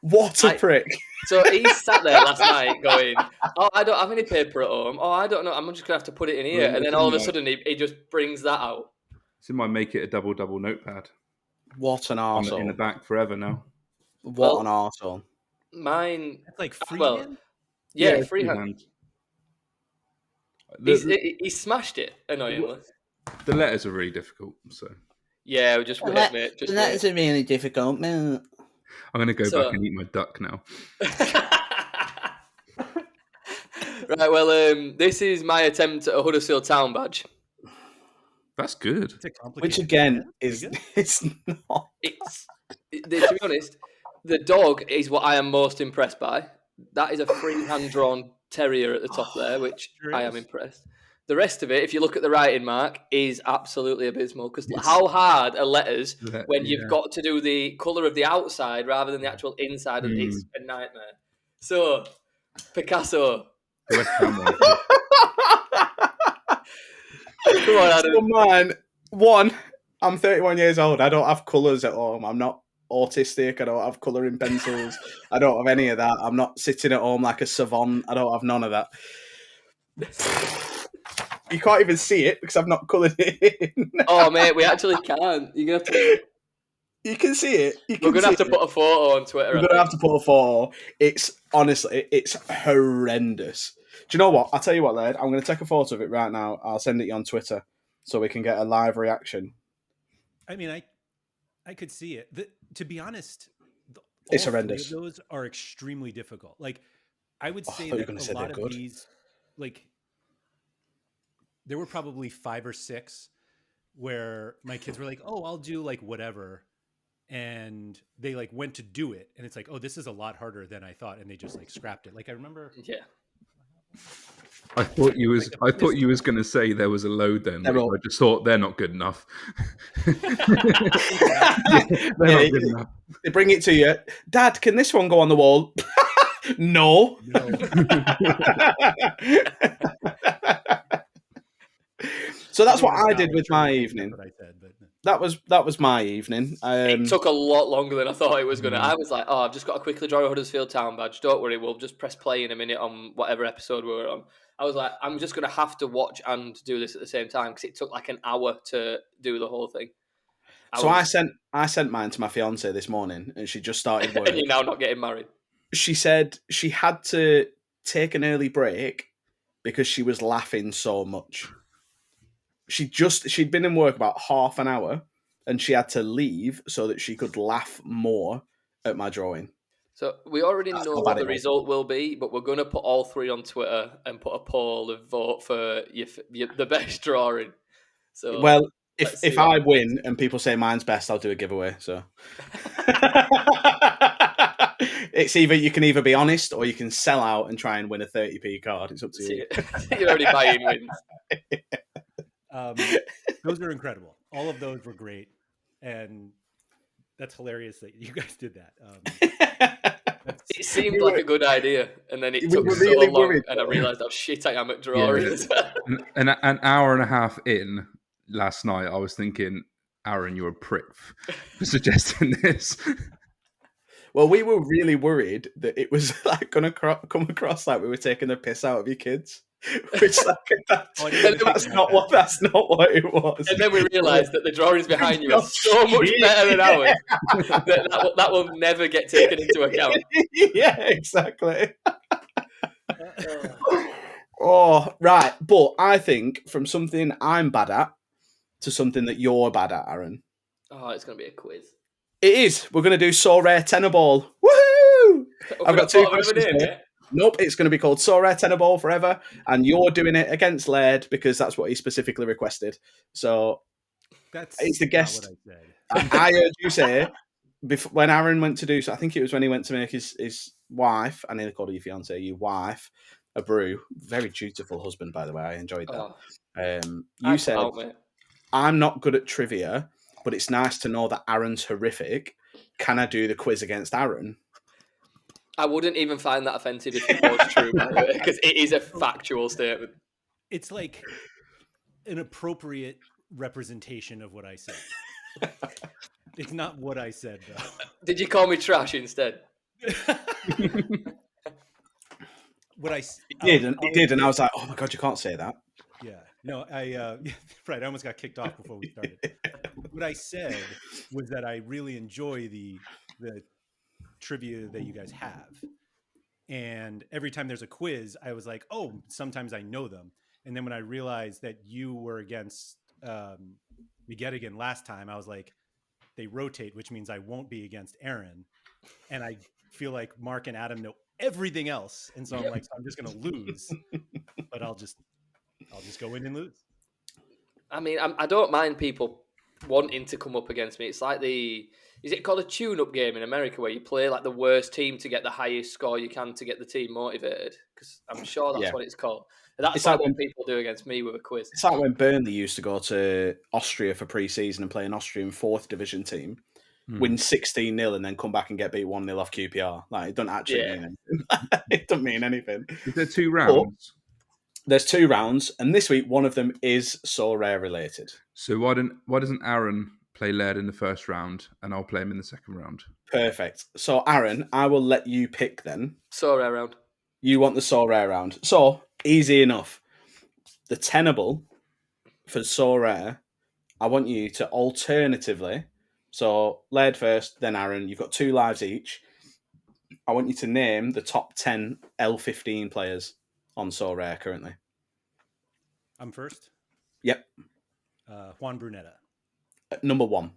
What a prick. So he sat there last night going, oh, I don't have any paper at home. Oh, I don't know. I'm just going to have to put it in here. And then all of a sudden he just brings that out. It's in my make it a double notepad. What an arsehole. In the back forever now. What an arsehole. Mine... That's like freehand? Yeah, freehand. He smashed it, annoyingly. The letters are really difficult, so... Yeah, just wait, mate. Just letters are really difficult, man. I'm going to go back and eat my duck now. Right, well, this is my attempt at a Huddersfield Town badge. That's good. It's a complicated. Which again is it's not. To be honest, the dog is what I am most impressed by. That is a freehand drawn terrier at the top there, which I am impressed. The rest of it, if you look at the writing, Mark, is absolutely abysmal. Because how hard are letters when you've got to do the colour of the outside rather than the actual inside? It's a nightmare. So, Picasso. West Ham one. Come on, Adam. So mine, one, I'm 31 years old. I don't have colours at home. I'm not autistic. I don't have colouring pencils. I don't have any of that. I'm not sitting at home like a savant. I don't have none of that. You can't even see it because I've not coloured it in. Oh, mate, we actually can't. You're gonna have to... You can see it. We're going to have to put a photo on Twitter. We're going to have to put a photo. It's honestly, it's horrendous. Do you know what? I'll tell you what, lad. I'm going to take a photo of it right now. I'll send it you on Twitter so we can get a live reaction. I mean, I could see it. To be honest, it's horrendous. Those are extremely difficult. Like, I would say that a lot of these, like, there were probably 5 or 6 where my kids were like, "Oh, I'll do like whatever," and they like went to do it, and it's like, "Oh, this is a lot harder than I thought," and they just like scrapped it. Like I remember, Yeah. I thought you was Like I thought you was going to say there was a load then, They're which all- I just thought they're not good enough. They're Yeah, not good enough. they bring it to you. Dad, can this one go on the wall? No. no. So that's Everyone what was I did with my Dollar Tree, evening. that's what I said, but That was my evening. It took a lot longer than I thought it was going to. Mm. I was like, oh, I've just got to quickly draw a Huddersfield Town badge. Don't worry, we'll just press play in a minute on whatever episode we were on. I was like, I'm just going to have to watch and do this at the same time because it took like an hour to do the whole thing. I sent mine to my fiance this morning, and she just started work. And you're now not getting married. She said she had to take an early break because she was laughing so much. She'd been in work about half an hour, and she had to leave so that she could laugh more at my drawing. So we already That's know how what bad the it was. result will be, but we're going to put all three on Twitter and put a poll and vote for the best drawing. So Well, let's see if what I happens. win and people say mine's best, I'll do a giveaway. So it's you can either be honest or you can sell out and try and win a 30p card. It's up to you. You're already buying wins. those are incredible. All of those were great, and that's hilarious that you guys did that. It seemed like a good idea, and then it We took were so really long, worried, and I though. realised how shit I am at drawing as well. An hour and a half in last night, I was thinking, Aaron, you're a prick for suggesting this. Well, we were really worried that it was like going to come across like we were taking the piss out of your kids, which that's not what it was. And then we realised that the drawings behind you are so much better than ours that will never get taken into account. Yeah, exactly. Oh, right. But I think from something I'm bad at to something that you're bad at, Aaron. Oh, it's going to be a quiz. It is. We're going to do Sorare Tenaball. Woohoo! I've got two questions name, here. yeah? Nope, it's going to be called Sorare Tenaball forever, and you're doing it against Laird because that's what he specifically requested. So That's it's the guest. not what I said. I heard you say before, when Aaron went to do so. I think it was when he went to make his wife. I nearly called her your fiance, your wife, a brew. Very dutiful husband, by the way. I enjoyed that. You said, "I'm not good at trivia, but it's nice to know that Aaron's horrific. Can I do the quiz against Aaron?" I wouldn't even find that offensive if it was true, by the way, because it is a factual statement. It's like an appropriate representation of what I said. It's not what I said, though. Did you call me trash instead? What I He did, and I was like, "Oh my god, you can't say that." Yeah, no, right. I almost got kicked off before we started. What I said was that I really enjoy the trivia that you guys have, and every time there's a quiz, I was like, oh, sometimes I know them. And then when I realized that you were against MIADD last time, I was like, they rotate, which means I won't be against Aaron, and I feel like Marc and Adam know everything else, and so I'm like, so I'm just gonna lose, but I'll just go in and lose. I mean, I don't mind people wanting to come up against me. It's like is it called a tune-up game in America where you play like the worst team to get the highest score you can to get the team motivated? Because I'm sure that's what it's called. And that's like what people do against me with a quiz. It's like when Burnley used to go to Austria for pre-season and play an Austrian 4th division team, win 16-0 and then come back and get beat 1-0 off QPR. Like, it doesn't actually mean anything. It doesn't mean anything. Is there 2 rounds? There's 2 rounds, and this week one of them is Sorare related. So why doesn't Aaron play Laird in the first round and I'll play him in the second round? Perfect. So Aaron, I will let you pick then. Sorare round. You want the Sorare round. So, easy enough. The Tenaball for Sorare, I want you to alternatively, so Laird first, then Aaron, you've got 2 lives each. I want you to name the top 10 L15 players on Sorare currently. I'm first. Yep. Juan Brunetta. Number 1.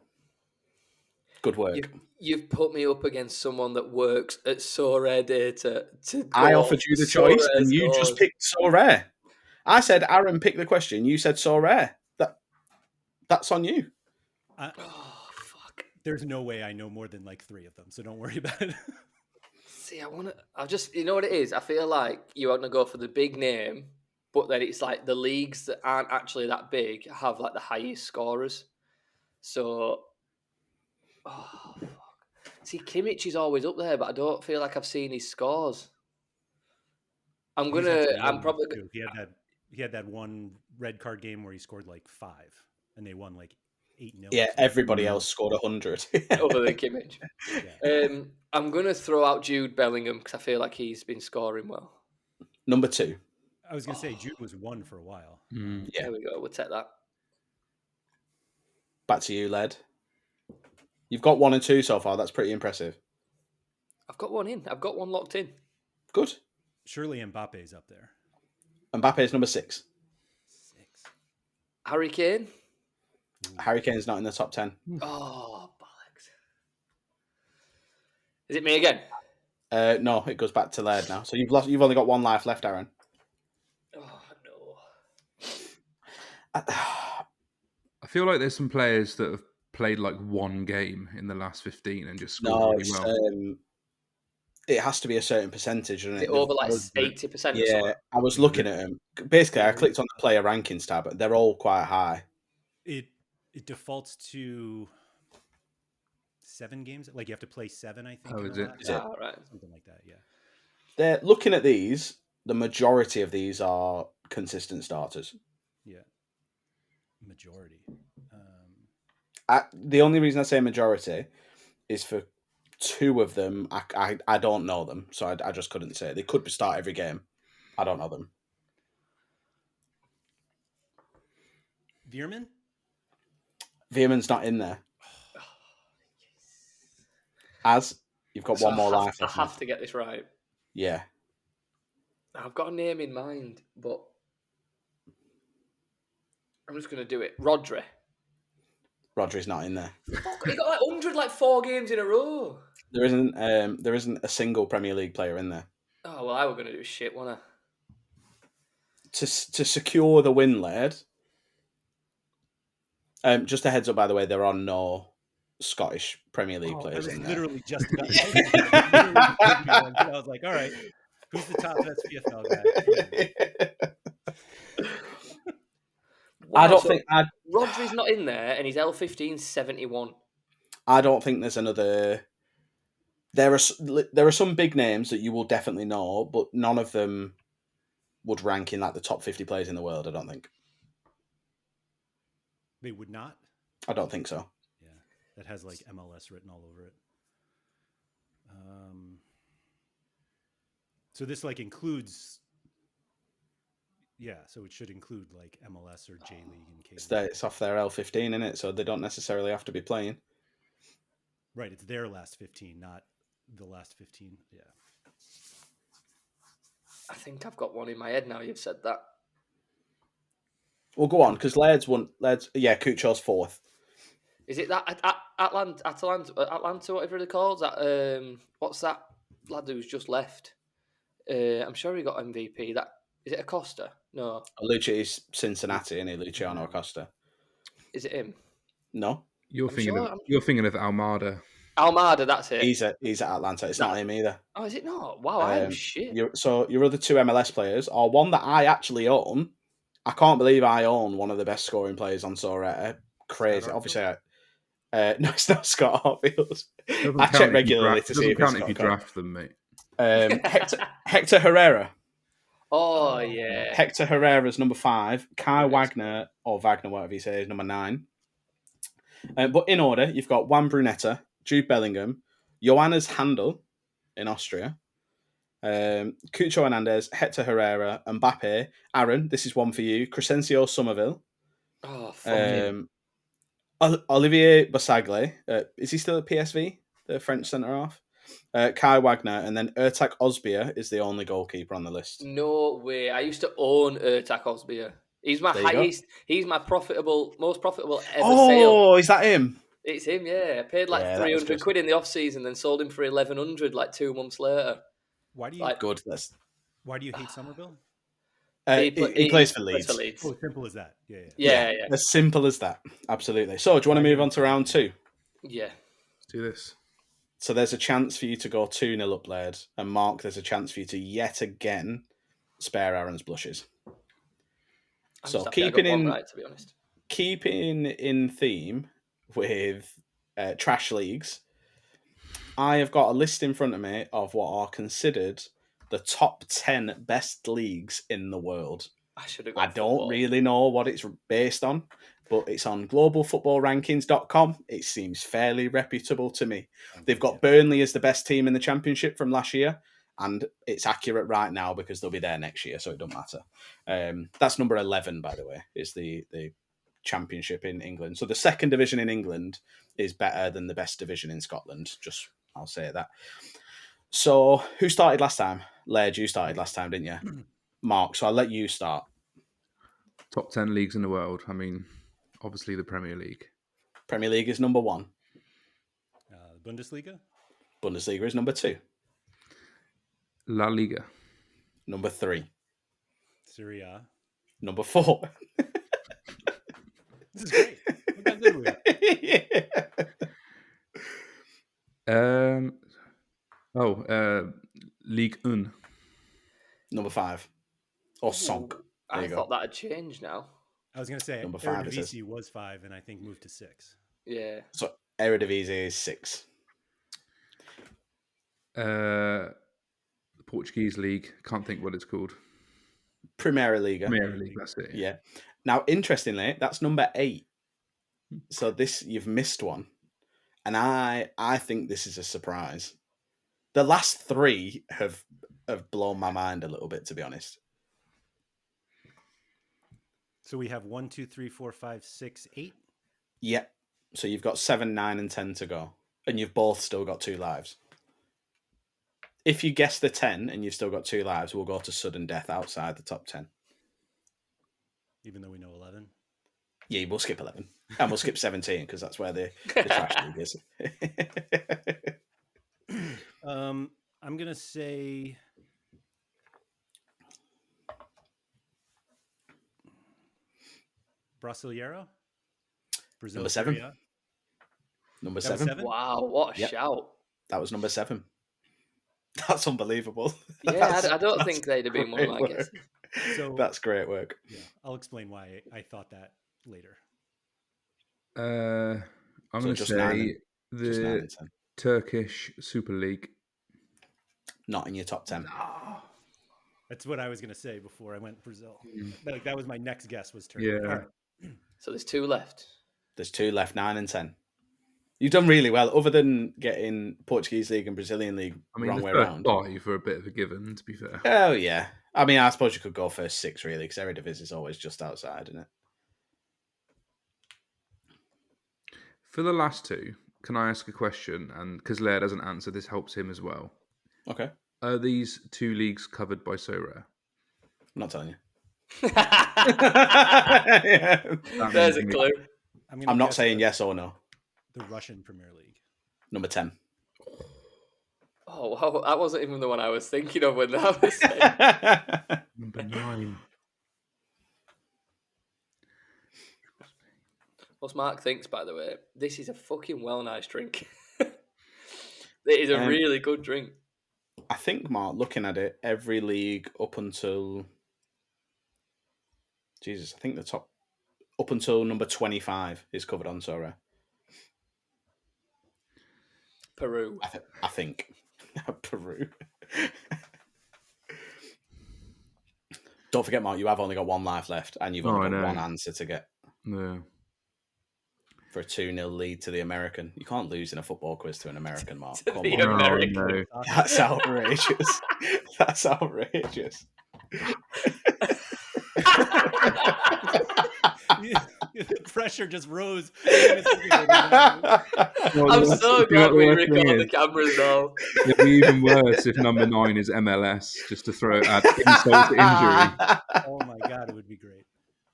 Good work. You've put me up against someone that works at Sorare Data. I offered you the choice, and you just picked Sorare. I said, Aaron, pick the question. You said Sorare. That's on you. Oh fuck! There's no way I know more than like 3 of them, so don't worry about it. See, I just, you know what it is? I feel like you want to go for the big name, but then it's like the leagues that aren't actually that big have like the highest scorers. So, oh fuck. See, Kimmich is always up there, but I don't feel like I've seen his scores. I'm He's had some low I'm ones, probably too. He had that one red card game where he scored like 5, and they won like 8-0. Yeah, everybody else scored 100. other than Kimmich. Yeah. I'm gonna throw out Jude Bellingham because I feel like he's been scoring well. Number 2. I was gonna say Jude was 1 for a while. Yeah. There we go. We'll take that. Back to you, Led. You've got 1 and 2 so far. That's pretty impressive. I've got one in. I've got one locked in. Good. Surely Mbappe's up there. Mbappe's number 6. 6. Harry Kane. Harry Kane's not in the top 10. Oh, bollocks. Is it me again? No, it goes back to Laird now. So you've only got 1 life left, Aaron. Oh no. I feel like there's some players that have played like 1 game in the last 15 and just scored No, really well. it has to be a certain percentage, doesn't Is it? it over like 80% or Yeah, something? I was looking at them. Basically, I clicked on the player rankings tab. They're all quite high. It defaults to 7 games. Like you have to play 7, I think. Oh, is it? Is it? Ah, right. Something like that. Yeah. They're looking at these. The majority of these are consistent starters. Yeah. Majority. The only reason I say majority is for 2 of them. I don't know them, so I just couldn't say. They could start every game. I don't know them. Veerman? Veerman's not in there. As you've got So 1 more life. I have to get this right. Yeah. I've got a name in mind, but I'm just going to do it. Rodri. Rodri's not in there. Fuck, he got like 100 like 4 games in a row. There isn't a single Premier League player in there. Oh, well, I were going to do shit, wasn't I? To secure the win, Laird. Just a heads up, by the way, there are no Scottish Premier League players I was in there. literally just about I was like, all right, who's the top SPFL guy? Wow, I don't so think Rodri's not in there, and he's L15 71. I don't think there's another. There are some big names that you will definitely know, but none of them would rank in like the top 50 players in the world. I don't think. They would not. I don't think so. Yeah, that has like MLS written all over it. So this like includes. Yeah, so it should include like MLS or J League and K League. It's off their L15, isn't it? So they don't necessarily have to be playing. Right, it's their last 15, not the last 15. Yeah. I think I've got one in my head now. You've said that. Well, go on, because Laird's won. Yeah, Cucho's 4th. Is it that Atlanta, whatever they're called? That what's that lad who's just left? I'm sure he got MVP. That is it. Acosta? No. Luci's Cincinnati, isn't he? Luciano Acosta. Is it him? No, You're thinking of Almada. Almada, that's it. he's at Atlanta. It's not him either. Oh, is it not? Wow, I'm shit. Your other 2 MLS players are one that I actually own. I can't believe I own one of the best scoring players on Sorare. Crazy. Obviously, no, it's not Scott Harfield. I check regularly to see if it's if you draft them, mate. Hector Herrera. Oh, yeah. Hector Herrera's number 5. Kai Wagner, or Wagner, whatever you say, is number 9. But in order, you've got Juan Brunetta, Jude Bellingham, Johannes Handel in Austria, Cucho Hernandez, Hector Herrera, Mbappe. Aaron, this is one for you. Crescencio Somerville. Oh, fuck. Olivier Bassagle. Is he still at PSV? The French centre-half? Kai Wagner, and then Ertak Osbia is the only goalkeeper on the list. No way. I used to own Ertak Osbia. He's my highest. He's my most profitable ever sale. Oh, is that him? It's him, yeah. I paid like 300 quid in the off-season, then sold him for 1,100 like 2 months later. Why do you Good? Why do you hate Somerville? He plays for Leeds. Oh, simple as that. Yeah. As simple as that. Absolutely. So, do you want to move on to round 2? Yeah. Let's do this. So there's a chance for you to go 2-0 up, Laird. And Mark, there's a chance for you to yet again spare Aaron's blushes. I'm So just happy I got one right, to be honest. Keeping in theme with trash leagues, I have got a list in front of me of what are considered the top 10 best leagues in the world. I should have I got don't football. really know what it's based on, but it's on globalfootballrankings.com. It seems fairly reputable to me. They've got Burnley as the best team in the championship from last year, and it's accurate right now because they'll be there next year, so it don't matter. That's number 11, by the way, is the championship in England. So the second division in England is better than the best division in Scotland. Just, I'll say that. So who started last time? Laird, you started last time, didn't you? Mark, so I'll let you start. Top 10 leagues in the world. I mean, obviously the Premier League. Premier League is number 1. Bundesliga? Bundesliga is number 2. La Liga. Number 3. Serie A. Number 4. This is great. Look how good we are. Ligue 1. Number 5. Or Sonk. There I you go. thought that had changed now. I was going to say Number 5 it says. Eredivisie was 5 and I think moved to 6. Yeah. So Eredivisie is 6. The Portuguese league. Can't think what it's called. Primeira Liga. Premier League, that's it. Yeah. Now, interestingly, that's number 8. So this, you've missed one. And I think this is a surprise. The last 3 have blown my mind a little bit, to be honest. So we have 1, 2, 3, 4, 5, 6, 8. Yep. So you've got 7, 9, and 10 to go. And you've both still got 2 lives. If you guess the 10 and you've still got 2 lives, we'll go to sudden death outside the top 10. Even though we know 11? Yeah, we'll skip 11. And we'll skip 17 because that's where the trash league is. I'm going to say... Brasileiro? Brazil, Number 7. Serie A? Number That was 7. 7? Wow, what a shout. That was number 7. That's unbelievable. Yeah, I don't think they'd have been one of my guesses. So, that's great work. Yeah, I'll explain why I thought that later. I'm going to say the 10. Turkish Super League. Not in your top 10. No. That's what I was going to say before I went Brazil. That was my next guess was Turkey. Yeah. Right. So there's 2 left. There's 2 left, 9 and 10. You've done really well, other than getting Portuguese League and Brazilian League wrong way around. 5 for a bit of a given, to be fair. Oh, yeah. I mean, I suppose you could go first 6, really, because Eredivisie is always just outside, isn't it? For the last 2, can I ask a question? And because Laird doesn't answer, this helps him as well. Okay. Are these 2 leagues covered by Sorare? I'm not telling you. There's a clue. I'm not saying yes or no. The Russian Premier League. Number 10. Oh, wow, that wasn't even the one I was thinking of when that was said. Number 9. What's Mark thinks, by the way, this is a fucking well nice drink. It is a really good drink. I think, Mark, looking at it, every league up until... Jesus, I think the top... Up until number 25 is covered on Sorare. Peru. I think. Peru. Don't forget, Mark, you have only got 1 life left, and you've only got 1 answer to get. No. For a 2-0 lead to the American. You can't lose in a football quiz to an American, Mark. To the American. No. That's outrageous. That's outrageous. The pressure just rose. I'm so glad we record the cameras now. It'd be even worse if number 9 is MLS, just to throw add insult to injury. Oh my God, it would be great.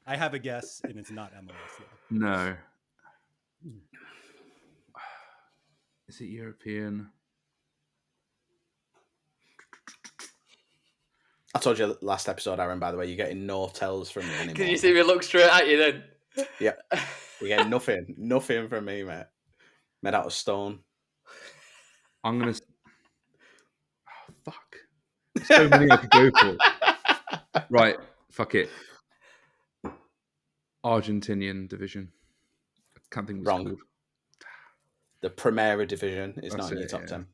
I have a guess, and it's not MLS though. No. Is it European? I told you last episode, Aaron, by the way, you're getting no tells from me anymore. Can you see me look straight at you then? Yeah. You're getting nothing from me, mate. Made out of stone. I'm going to... Oh, fuck. So many I could go for. Right, fuck it. Argentinian division. I can't think what it's Wrong. called. The Primera division is That's not in your it, top yeah. 10.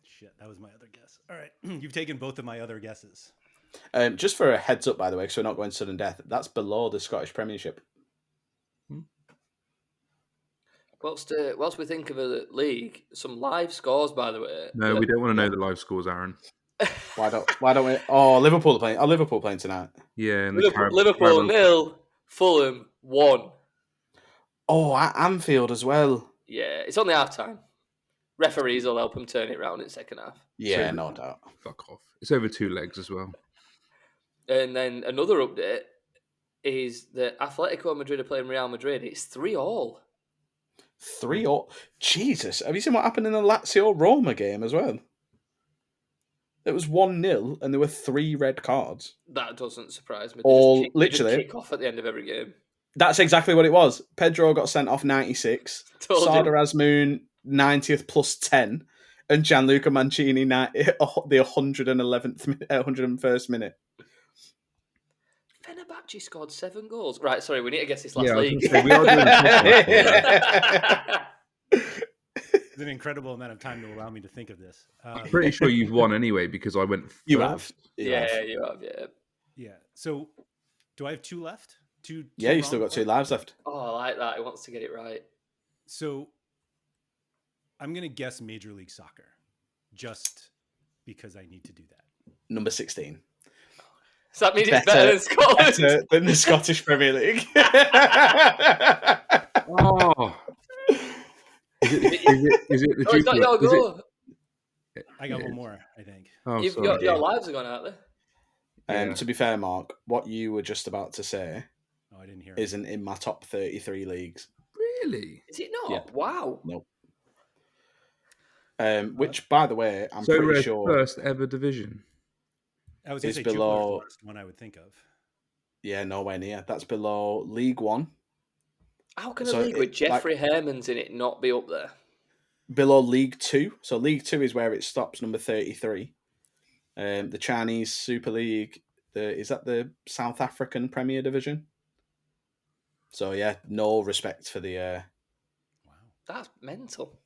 Shit, that was my other guess. All right, you've taken both of my other guesses. Just for a heads up, by the way, because we're not going sudden death, that's below the Scottish Premiership. Whilst we think of a league, some live scores, by the way. No, we don't want to know the live scores, Aaron. Why don't we? Oh, Liverpool are playing. Oh, Liverpool playing tonight. Yeah, and Liverpool 0, Fulham 1. Oh, at Anfield as well. Yeah, it's only half time. Referees will help them turn it round in second half. Yeah, no doubt. Fuck off. It's over 2 legs as well. And then another update is that Atletico Madrid are playing Real Madrid. It's 3-3. 3-3. Jesus, have you seen what happened in the Lazio Roma game as well? It was 1-0 and there were 3 red cards. That doesn't surprise me. They just kick off at the end of every game. That's exactly what it was. Pedro got sent off 96. Sardar Azmoun 90th plus 10. And Gianluca Mancini the 101st minute. Fenerbahce scored 7 goals. Right, sorry, we need to guess this last league. We are doing It's an incredible amount of time to allow me to think of this. I'm pretty sure you've won anyway because I went first. You have. You have, yeah. Yeah. So, do I have 2 left? Two yeah, you still got 2 lives left. Oh, I like that. He wants to get it right. So, I'm going to guess Major League Soccer just because I need to do that. Number 16. So that means it's better than Scotland. Better than the Scottish Premier League. Oh. Is it the it's not your goal. I got one more, I think. Oh, your lives are gone out there. To be fair, Mark, what you were just about to say I didn't hear isn't in my top 33 leagues. Really? Is it not? Yeah. Wow. Nope. Which, by the way, I'm pretty sure... first ever division. I was going to say below... the last one I would think of. Yeah, nowhere near. That's below League One. How can a league with Jeffrey Hermans in it not be up there? Below League Two. So League Two is where it stops, number 33. The Chinese Super League. Is that the South African Premier Division? So yeah, no respect for the... Wow. That's mental.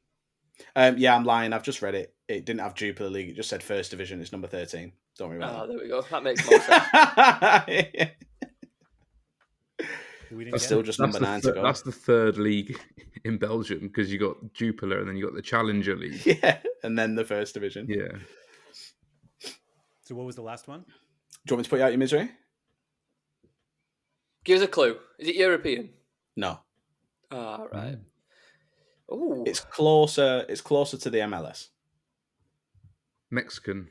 Yeah, I'm lying. I've just read it. It didn't have Jupiler League. It just said First Division. It's number 13. Don't worry about there we go. That makes more sense. That's still just number 9 to go. That's the third league in Belgium because you got Jupiler and then you got the Challenger League. Yeah, and then the First Division. Yeah. So what was the last one? Do you want me to put you out your misery? Give us a clue. Is it European? No. Ah, right. Oh, it's closer. It's closer to the MLS. Mexican.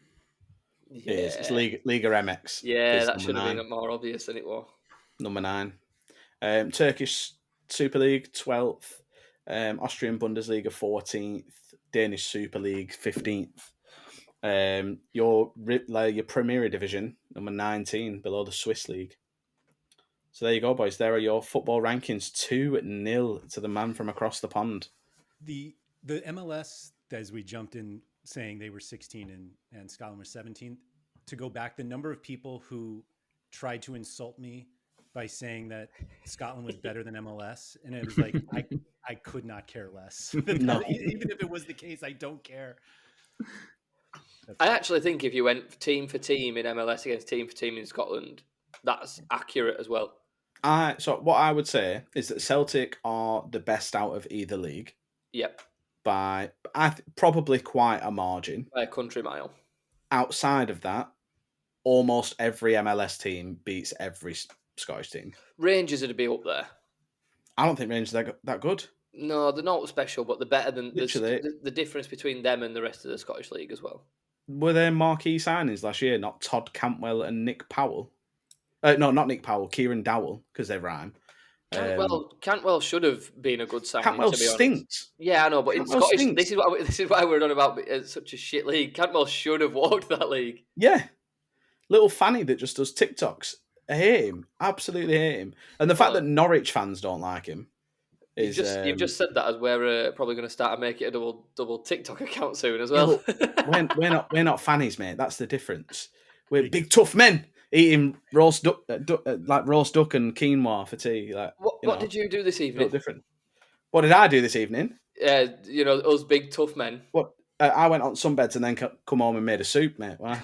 Yeah. It is. It's Liga MX. Yeah, that should have been more obvious than it was. Number 9. Turkish Super League 12th. Austrian Bundesliga 14th. Danish Super League 15th. Your Premier Division number 19 below the Swiss League. So there you go, boys. There are your football rankings. 2-0 to the man from across the pond. The MLS, as we jumped in saying they were 16 and Scotland was 17, to go back, the number of people who tried to insult me by saying that Scotland was better than MLS, and it was like, I could not care less. No. Even if it was the case, I don't care. I actually think if you went team for team in MLS against team for team in Scotland, that's accurate as well. So what I would say is that Celtic are the best out of either league. Yep. By probably quite a margin. By a country mile. Outside of that, almost every MLS team beats every Scottish team. Rangers would be up there. I don't think Rangers are that good. No, they're not special, but they're better than... The difference between them and the rest of the Scottish League as well. Were there marquee signings last year? Not Todd Cantwell and Nick Powell? No, not Nick Powell. Kieran Dowell, because they rhyme. Cantwell should have been a good signing. Cantwell to be honest. stinks. Yeah, I know, but Cantwell in Scottish, stinks. this is why we're on about such a shit league. Cantwell should have walked that league. Yeah, Little Fanny that just does TikToks. I hate him. Absolutely hate him. And the fact that Norwich fans don't like him is You've just said that as we're probably going to start to make it a double TikTok account soon as yeah, well. but we're not fannies, mate. That's the difference. We're big tough men eating roast duck, like roast duck and quinoa for tea. Like what did you do this evening? Different. What did I do this evening? Us big tough men. What I went on sunbeds and then come home and made a soup, mate. Well,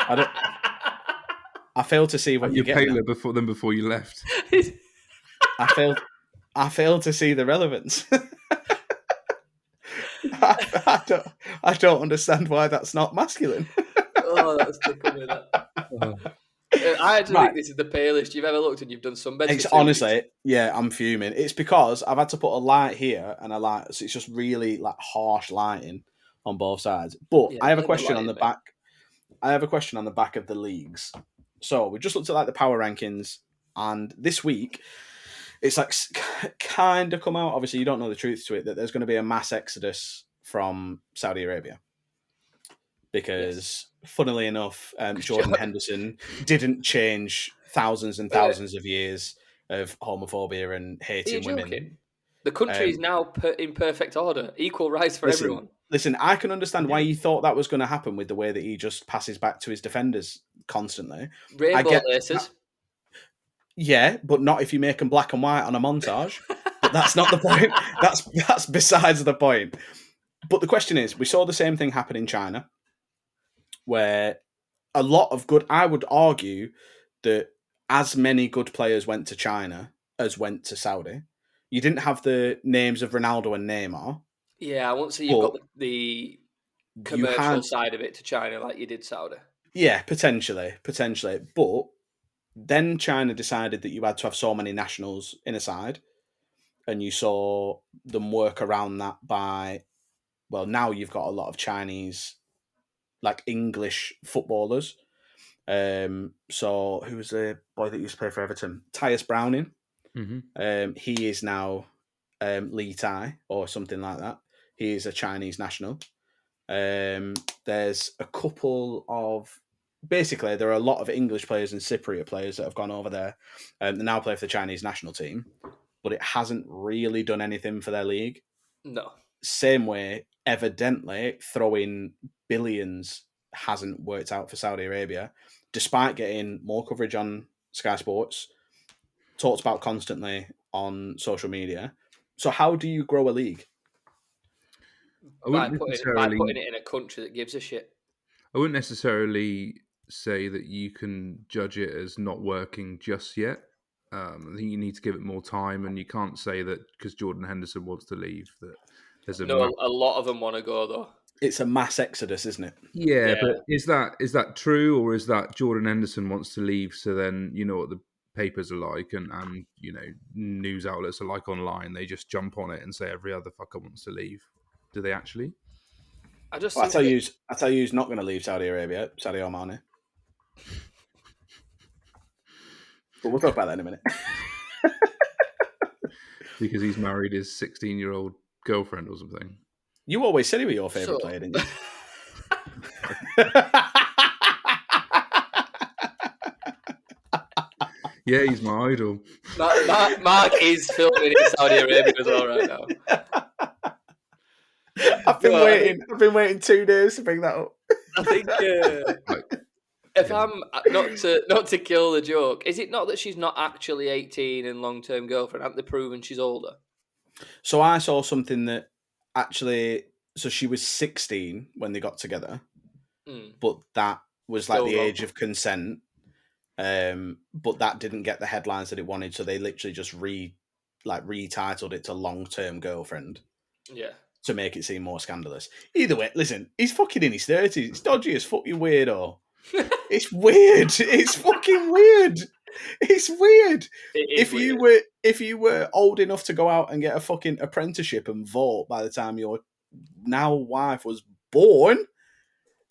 I don't. I failed to see what you're getting paler before you left. I failed to see the relevance. I don't understand why that's not masculine. Oh, that's tickled me. That. I actually think this is the palest you've ever looked, and you've done sunbeds. It's honestly, yeah, I'm fuming. It's because I've had to put a light here and a light, so it's just really like harsh lighting on both sides. But I have a question on the back. I have a question on the back of the leagues. So we just looked at like the power rankings, and this week it's like kind of come out. Obviously, you don't know the truth to it that there's going to be a mass exodus from Saudi Arabia because, funnily enough, Jordan Henderson didn't change thousands and thousands of years of homophobia and hating women. The country is now in perfect order, equal rights for everyone. Listen, I can understand why he thought that was going to happen with the way that he just passes back to his defenders constantly. Rainbow laces. Yeah, but not if you make them black and white on a montage. But that's not the point. That's besides the point. But the question is, we saw the same thing happen in China, where a lot of good... I would argue that as many good players went to China as went to Saudi. You didn't have the names of Ronaldo and Neymar. Yeah, I won't say you've got the commercial side of it to China like you did Saudi. Yeah, potentially. But then China decided that you had to have so many nationals in a side, and you saw them work around that by, well, now you've got a lot of Chinese, like English footballers. So who was the boy that used to play for Everton? Tyus Browning. Mm-hmm. He is now Lee Tai or something like that. He is a Chinese national. There's a couple of... Basically, there are a lot of English players and Cypriot players that have gone over there and now play for the Chinese national team, but it hasn't really done anything for their league. No. Same way, evidently, throwing billions hasn't worked out for Saudi Arabia, despite getting more coverage on Sky Sports, talked about constantly on social media. So how do you grow a league? By putting it in a country that gives a shit. I wouldn't necessarily say that you can judge it as not working just yet. I think you need to give it more time, and you can't say that because Jordan Henderson wants to leave that there's a lot of them want to go though. It's a mass exodus, isn't it? Yeah, but is that true, or is that Jordan Henderson wants to leave? So then you know what the papers are like, and you know news outlets are like online. They just jump on it and say every other fucker wants to leave. Do they actually? I tell you, who's not going to leave Saudi Arabia. Sadio Mane. But we'll talk about that in a minute. Because he's married his 16-year-old girlfriend or something. You always said he was your favourite player, didn't you? Yeah, he's my idol. Marc is filming in Saudi Arabia as well right now. I've been waiting 2 days to bring that up. I think if I'm not to kill the joke, is it not that she's not actually 18 and long-term girlfriend? Haven't they proven she's older? So I saw something that actually, so she was 16 when they got together, but that was like the age of consent. But that didn't get the headlines that it wanted, so they literally just retitled it to long-term girlfriend. Yeah. To make it seem more scandalous. Either way, listen, he's fucking in his 30s. It's dodgy as fuck, you weirdo. It's weird. It's fucking weird. It's weird. If you were old enough to go out and get a fucking apprenticeship and vote by the time your now wife was born,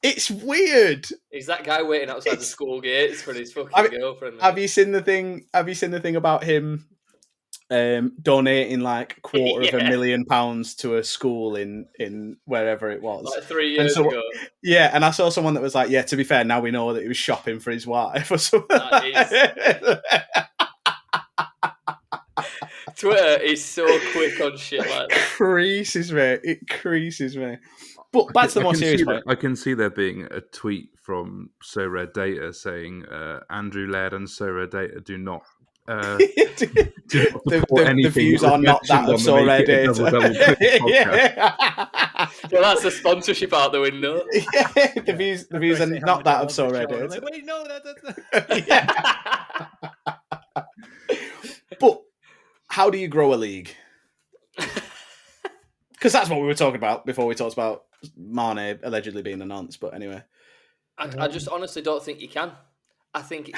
it's weird. Is that guy waiting outside the school gates for his fucking girlfriend? Have you seen the thing about him donating like Yeah. £250,000 to a school in wherever it was. Like 3 And years so, ago. yeah, and I saw someone that was like, yeah, to be fair, now we know that he was shopping for his wife or something. That is... Twitter is so quick on shit like that. Creases me. It creases me. But back to the more serious point. I can see there being a tweet from Sorare Data saying Andrew Laird and Sorare Data do not support anything the views are not that of Sorare Data. Well, that's a sponsorship out the window. The views are not that of Sorare Data. Like, wait, no, that's But how do you grow a league? Because that's what we were talking about before we talked about Mane allegedly being a nonce. But anyway, I just honestly don't think you can. I think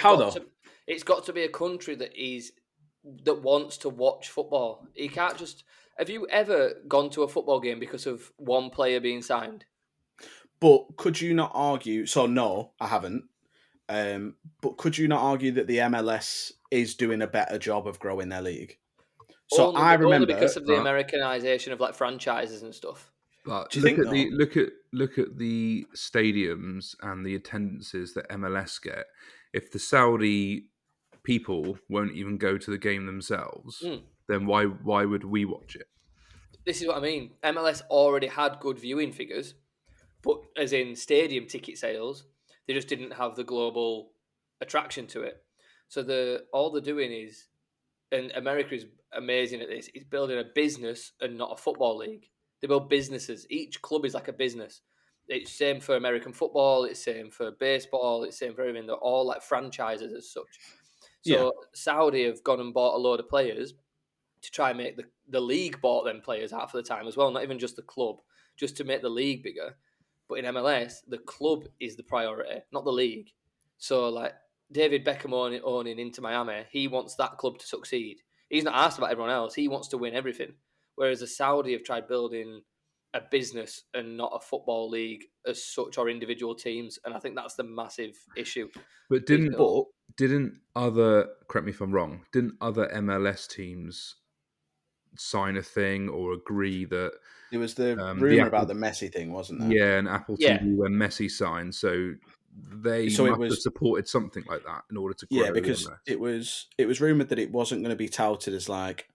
it's got to be a country that wants to watch football. You can't just... Have you ever gone to a football game because of one player being signed? But could you not argue? So no, I haven't. But could you not argue that the MLS is doing a better job of growing their league? So I remember only because of the Americanization of like franchises and stuff. But do you think look at the stadiums and the attendances that MLS get. If the Saudi people won't even go to the game themselves, then why would we watch it? This is what I mean. MLS already had good viewing figures, but as in stadium ticket sales, they just didn't have the global attraction to it. So all they're doing is, and America is amazing at this, is building a business and not a football league. They build businesses. Each club is like a business. It's same for American football. It's same for baseball. It's same for everything. They're all like franchises as such. So Saudi have gone and bought a load of players to try and make the league bought them players half of the time as well. Not even just the club, just to make the league bigger. But in MLS, the club is the priority, not the league. So like David Beckham owning Inter Miami, he wants that club to succeed. He's not asked about everyone else. He wants to win everything. Whereas the Saudi have tried building a business and not a football league as such, or individual teams. And I think that's the massive issue. But didn't other, correct me if I'm wrong, didn't other MLS teams sign a thing or agree that there was the rumor about the Messi thing, wasn't there? Yeah, and Apple TV when Messi signed, so they must have supported something like that in order to grow. Yeah, because it was rumored that it wasn't going to be touted as like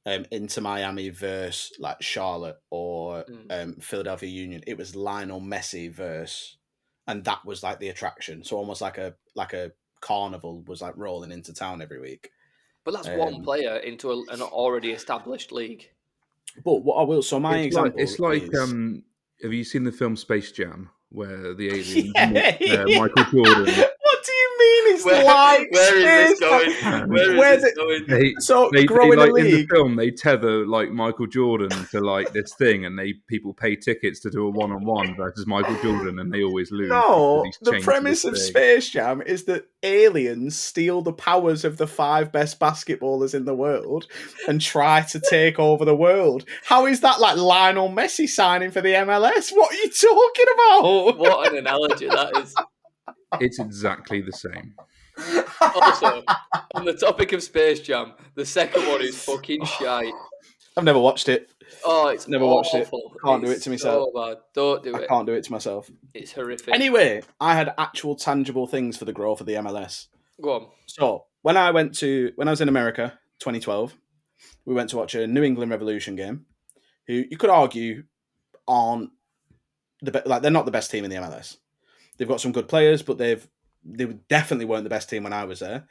Inter Miami versus like Charlotte or Philadelphia Union. It was Lionel Messi versus, and that was like the attraction. So almost like a carnival was like rolling into town every week. But that's one player into an already established league. But what I will, so my example it's like is, have you seen the film Space Jam where the aliens Michael Jordan? What do you mean? It's like where is this going? Where is this going? Growing a league in the film, they tether like Michael Jordan to like this thing, and people pay tickets to do a one-on-one versus Michael Jordan, and they always lose. No, the premise of Space Jam is that aliens steal the powers of the 5 best basketballers in the world and try to take over the world. How is that like Lionel Messi signing for the MLS? What are you talking about? What an analogy that is. It's exactly the same. Also, on the topic of Space Jam, the second one is fucking shite. I've never watched it. Oh, it's never awful. watched it. Can't do it to myself. So bad. Don't do it. I can't do it to myself. It's horrific. Anyway, I had actual tangible things for the growth of the MLS. Go on. So when I was in America, 2012, we went to watch a New England Revolution game, who you could argue aren't they're not the best team in the MLS. They've got some good players, but they definitely weren't the best team when I was there.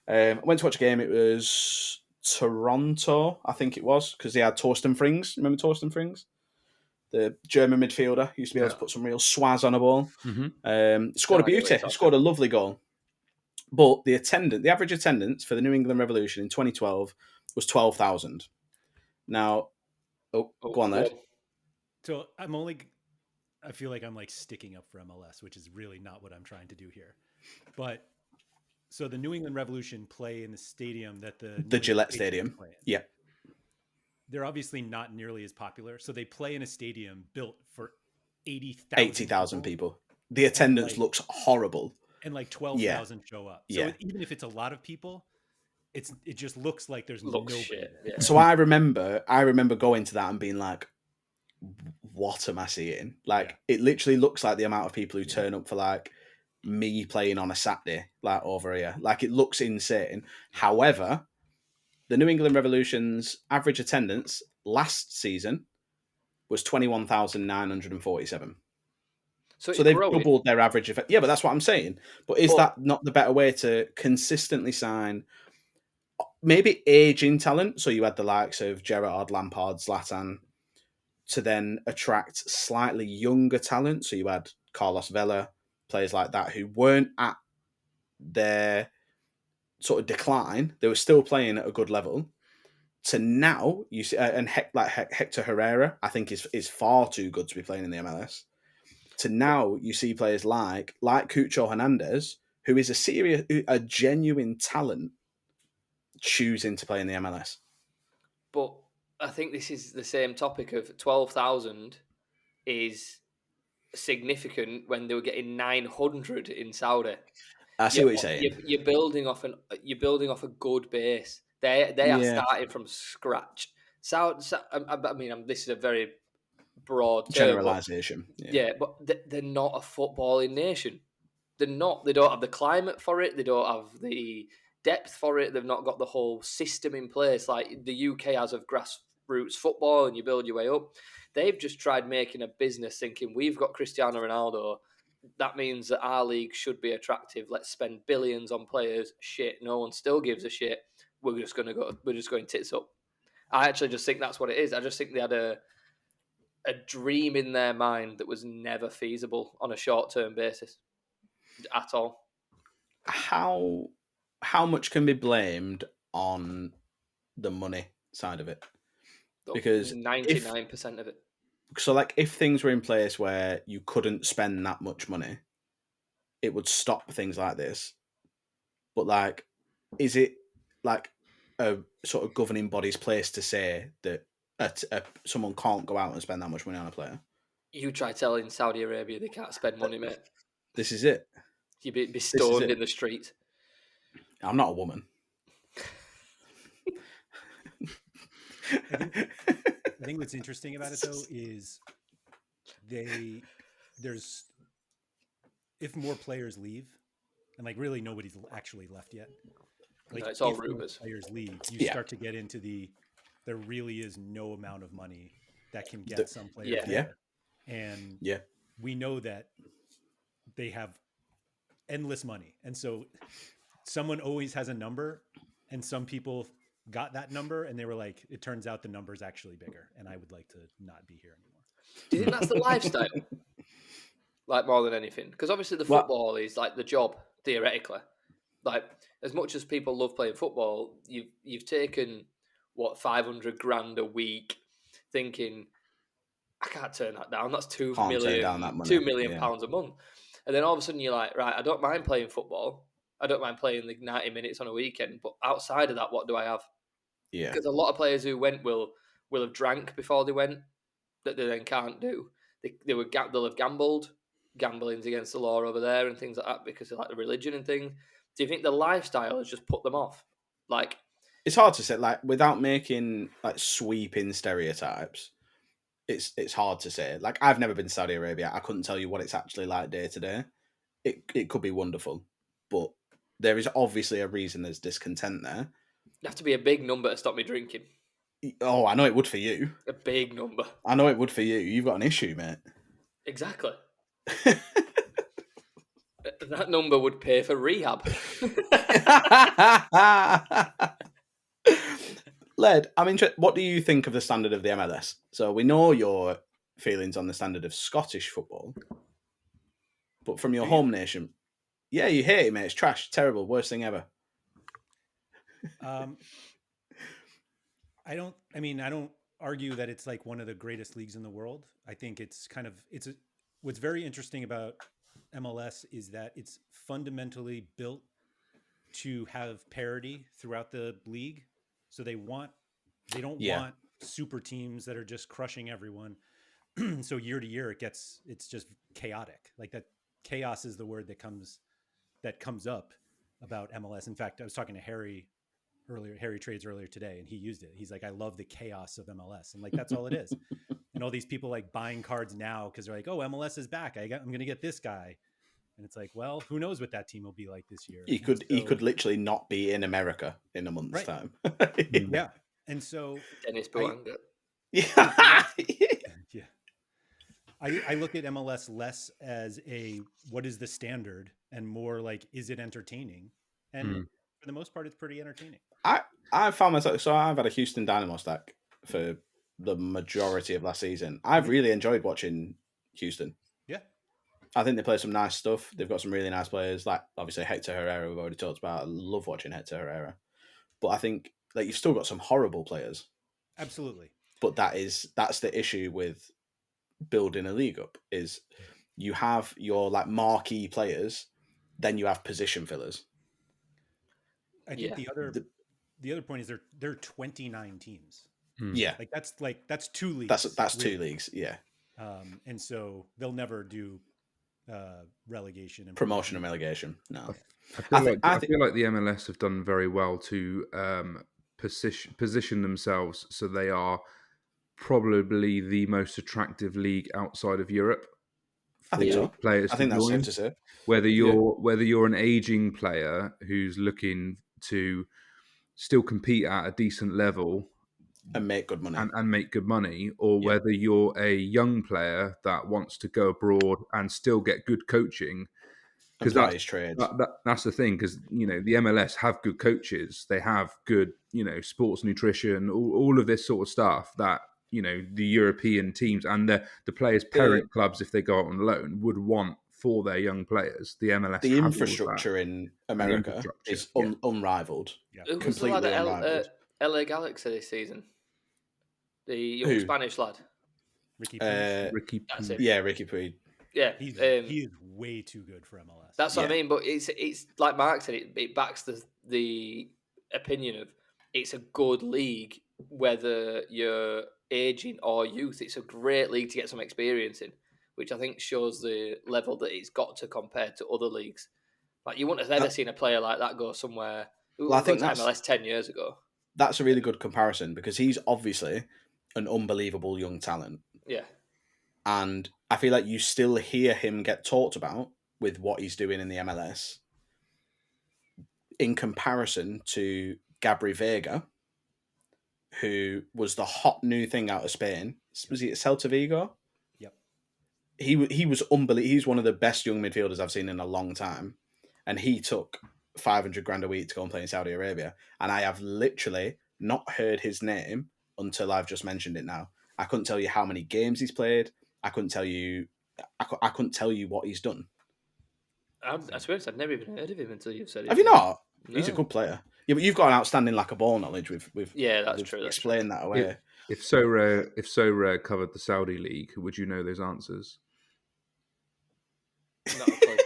I went to watch a game. It was Toronto, I think it was, because they had Torsten Frings. Remember Torsten Frings? The German midfielder used to be able to put some real swaz on a ball. Scored a beauty. Scored a lovely goal. But the average attendance for the New England Revolution in 2012 was 12,000. Now, go on, Ed. So I feel like I'm like sticking up for MLS, which is really not what I'm trying to do here. But so the New England Revolution play in the stadium that the Gillette Stadium. Yeah. They're obviously not nearly as popular. So they play in a stadium built for 80,000 people. The attendance looks horrible. And like 12,000 show up. So even if it's a lot of people, it just looks like there's Looks nobody shit. there. Yeah. So I remember going to that and being like, what am I seeing? Like, it literally looks like the amount of people who turn up for like me playing on a Saturday, like over here. Like, it looks insane. However, the New England Revolution's average attendance last season was 21,947. So So it's they've growing. doubled their average effect. Yeah, but that's what I'm saying. But is that not the better way to consistently sign maybe aging talent? So you had the likes of Gerrard, Lampard, Zlatan, to then attract slightly younger talent. So you had Carlos Vela, players like that who weren't at their sort of decline. They were still playing at a good level. To now, you see, and Hector Herrera, I think is far too good to be playing in the MLS. To now, you see players like Cucho Hernandez, who is a genuine talent, choosing to play in the MLS. But I think this is the same topic of 12,000 is significant when they were getting 900 in Saudi. I see what you're saying. You're building off a good base. They are Yeah, starting from scratch. I mean, this is a very broad term, but generalization. yeah, but they're not a footballing nation. They're not. They don't have the climate for it. They don't have the depth for it. They've not got the whole system in place like the UK has of grassroots football, and you build your way up. They've just tried making a business, thinking we've got Cristiano Ronaldo. That means that our league should be attractive. Let's spend billions on players. Shit, no one still gives a shit. We're just going tits up. I actually just think that's what it is. I just think they had a dream in their mind that was never feasible on a short term basis at all. How much can be blamed on the money side of it? Because if 99% of it. if things were in place where you couldn't spend that much money, it would stop things like this. But like, is it like a sort of governing body's place to say that someone can't go out and spend that much money on a player? You try telling Saudi Arabia they can't spend money, mate. This is it. You'd be This is stoned it. in the street. I'm not a woman. I think what's interesting about it though is there's if more players leave, and like really nobody's actually left yet. Like No, it's all if more rumors. players leave, you Yeah. start to get into there really is no amount of money that can get some players yeah. there. And Yeah. we know that they have endless money. And so someone always has a number, and some people got that number and they were like, it turns out the number's actually bigger and I would like to not be here anymore. Do you think that's the lifestyle? Like more than anything? Because obviously the football is like the job, theoretically. Like as much as people love playing football, you've taken what 500 grand a week, thinking I can't turn that down. That's Can't turn down that money. £2 million pounds a month. And then all of a sudden you're like, right, I don't mind playing football. I don't mind playing the 90 minutes on a weekend. But outside of that, what do I have? Yeah. Because a lot of players who went will have drank before they went that they then can't do. They'll have gambled. Gambling's against the law over there and things like that because of like the religion and things. Do you think the lifestyle has just put them off? Like, it's hard to say, like, without making like sweeping stereotypes. It's hard to say. Like, I've never been to Saudi Arabia. I couldn't tell you what it's actually like day to day. It could be wonderful, but there is obviously a reason there's discontent there. you have to be a big number to stop me drinking. Oh, I know it would for you. A big number. I know it would for you. You've got an issue, mate. Exactly. That number would pay for rehab. Led, I'm interested. What do you think of the standard of the MLS? So we know your feelings on the standard of Scottish football, but from your home nation, yeah, you hate it, mate. It's trash, terrible, worst thing ever. I don't argue that it's like one of the greatest leagues in the world. I think it's what's very interesting about MLS is that it's fundamentally built to have parity throughout the league. So they don't want super teams that are just crushing everyone. So year to year it's just chaotic. Like that chaos is the word that comes up about MLS. In fact, I was talking to Harry Harry Trades earlier today, and he used it. He's like, I love the chaos of MLS. And like, that's all it is. And all these people like buying cards now because they're like, oh, MLS is back. I'm going to get this guy. And it's like, well, who knows what that team will be like this year? He could literally not be in America in a month's time. Yeah. And so Dennis Boanga. Yeah. Yeah. I look at MLS less as what is the standard and more like, is it entertaining? And for the most part, it's pretty entertaining. I found myself, so I've had a Houston Dynamo stack for the majority of last season. I've really enjoyed watching Houston. Yeah. I think they play some nice stuff. They've got some really nice players, like obviously Hector Herrera, we've already talked about. I love watching Hector Herrera. But I think like you've still got some horrible players. Absolutely. But that's the issue with building a league up, is you have your like marquee players, then you have position fillers. I think the other point is there are 29 teams. Yeah. That's two leagues. That's two leagues, yeah. And so they'll never do relegation and promotion and relegation. No. I feel like the MLS have done very well to position themselves so they are probably the most attractive league outside of Europe for players. I think that's safe to say. Whether you're an aging player who's looking to still compete at a decent level and make good money, or whether you're a young player that wants to go abroad and still get good coaching. Because that's the thing, because the MLS have good coaches, they have good sports nutrition, all of this sort of stuff that the European teams and the players' parent clubs, if they go out on loan, would want for their young players. The MLS, the infrastructure in America is unrivaled. Yeah. Completely unrivaled. LA Galaxy this season, the young Spanish lad, Ricky Puig. Ricky Puig. Yeah, he is way too good for MLS. That's what I mean. But it's like Marc said, it backs the opinion of it's a good league whether you're aging or youth. It's a great league to get some experience in, which I think shows the level that it's got to compare to other leagues. Like you wouldn't have ever seen a player like that go somewhere. Well, I think that's MLS 10 years ago. That's a really good comparison because he's obviously an unbelievable young talent. Yeah. And I feel like you still hear him get talked about with what he's doing in the MLS in comparison to Gabri Vega, who was the hot new thing out of Spain. Was he at Celta Vigo? Yep. He was unbelievable. He's one of the best young midfielders I've seen in a long time. And he took $500,000 a week to go and play in Saudi Arabia. And I have literally not heard his name until I've just mentioned it now. I couldn't tell you how many games he's played. I couldn't tell you what he's done. I swear I'd never even heard of him until you've said it. Have you not? No. He's a good player. Yeah, but you've got an outstanding lack of ball knowledge. We've that's true. Explained that away. If Sorare covered the Saudi league, would you know those answers? Not a clue.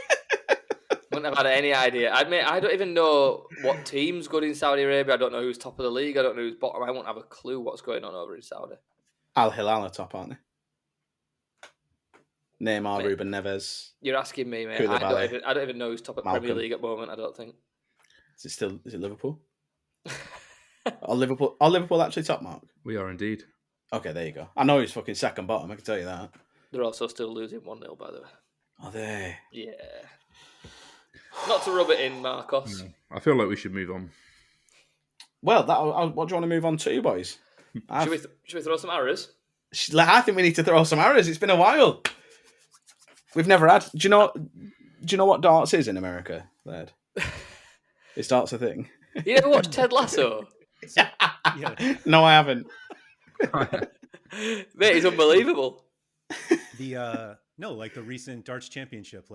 Wouldn't have had any idea. I don't even know what team's good in Saudi Arabia. I don't know who's top of the league. I don't know who's bottom. I won't have a clue what's going on over in Saudi. Al Hilal are top, aren't they? Neymar, Ruben Neves. You're asking me, mate. I don't even know who's top of Premier League at the moment. I don't think. Is it Liverpool? Are Liverpool actually top, Mark? We are indeed. Okay, there you go. I know he's fucking second bottom. I can tell you that. They're also still losing 1-0, by the way. Are they? Yeah. Not to rub it in, Marcos. No, I feel like we should move on. Well, what do you want to move on to, boys? Should we throw some arrows? I think we need to throw some arrows. It's been a while. We've never had. Do you know what darts is in America, lad? Is darts a thing? You ever watched Ted Lasso? Yeah. No, I haven't. Mate, he's unbelievable. The recent darts championship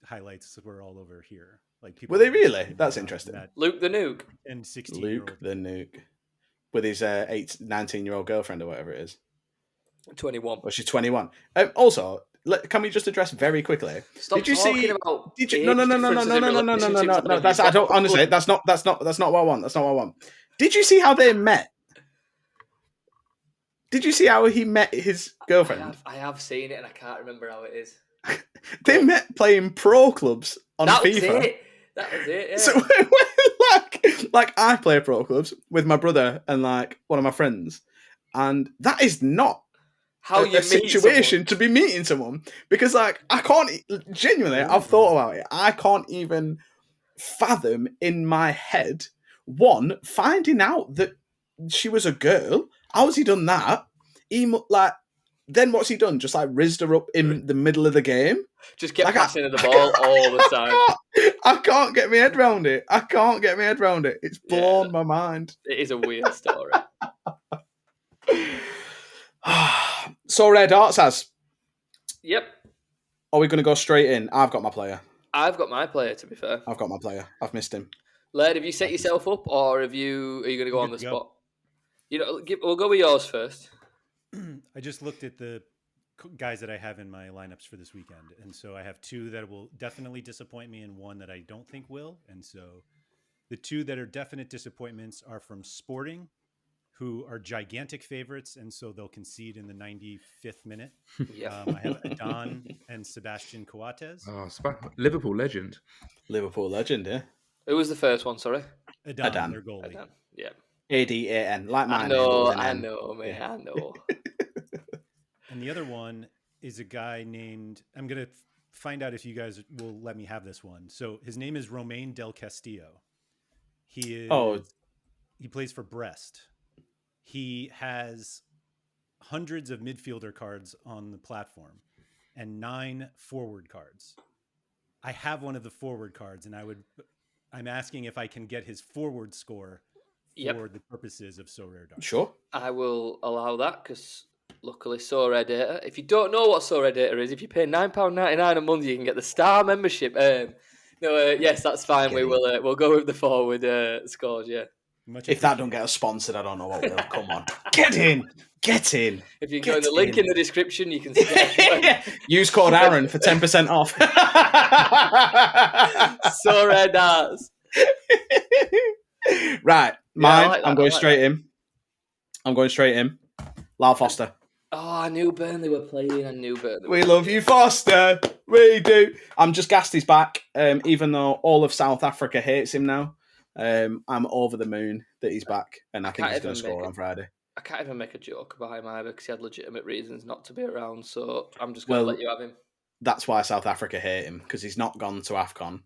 highlights were all over here. People were they really? That's interesting. Luke the Nuke and 16. Luke the Nuke with his 19-year-old girlfriend or whatever it is. 21. Well, she's 21. Also, can we just address very quickly? Stop did you talking see? About did you? No. That's I don't honestly. That's not what I want. That's not what I want. Did you see how they met? Did you see how he met his girlfriend? I have seen it, and I can't remember how it is. They met playing pro clubs on FIFA. That was it. Yeah. So Like, I play pro clubs with my brother and like one of my friends, and that is not How you a meet situation someone. to be meeting someone, because like I can't genuinely. I've thought about it. I can't even fathom in my head finding out that she was a girl. How's he done that? Then what's he done? Just like rizzed her up in the middle of the game? Just kept Like, passing her the ball all the time. I can't get my head around it. It's blown my mind. It is a weird story. Sorare Darts has. Yep. Are we going to go straight in? I've got my player. I've got my player, to be fair. I've got my player. I've missed him. Laird, have you set yourself up, or are you going to go on the Good to spot? We'll go with yours first. I just looked at the guys that I have in my lineups for this weekend, and so I have two that will definitely disappoint me and one that I don't think will. And so the two that are definite disappointments are from Sporting, who are gigantic favorites, and so they'll concede in the 95th minute. Yeah. I have Adan and Sebastian Coates. Liverpool legend. Liverpool legend, yeah. Who was the first one, sorry? Adan, their goalie. Adan. Yeah. ADAN, like my I name. know, with an I N. know, man, Yeah. I know. And the other one is a guy named, I'm going to find out if you guys will let me have this one. So his name is Romain Del Castillo. He plays for Brest. He has hundreds of midfielder cards on the platform and 9 forward cards. I have one of the forward cards, and I'm asking if I can get his forward score for the purposes of Sorare Data. Sure. I will allow that because luckily Sorare Data. If you don't know what Sorare Data is, if you pay £9.99 a month, you can get the Star membership. Yes, that's fine. We'll go with the forward scores. Yeah. If that don't get us sponsored, I don't know what will. Come on, get in. If you go in the link in the description, you can see use code Aaron for 10% off. Sorare Darts. Right, mine. Like I'm going straight in. Lyle Foster. Oh, I knew Burnley were playing. We love you, Foster. We do. I'm just gassed he's back. Even though all of South Africa hates him now, I'm over the moon that he's back, and I think he's going to score on Friday. I can't even make a joke about him either because he had legitimate reasons not to be around. So I'm just going to let you have him. That's why South Africa hate him, because he's not gone to AFCON.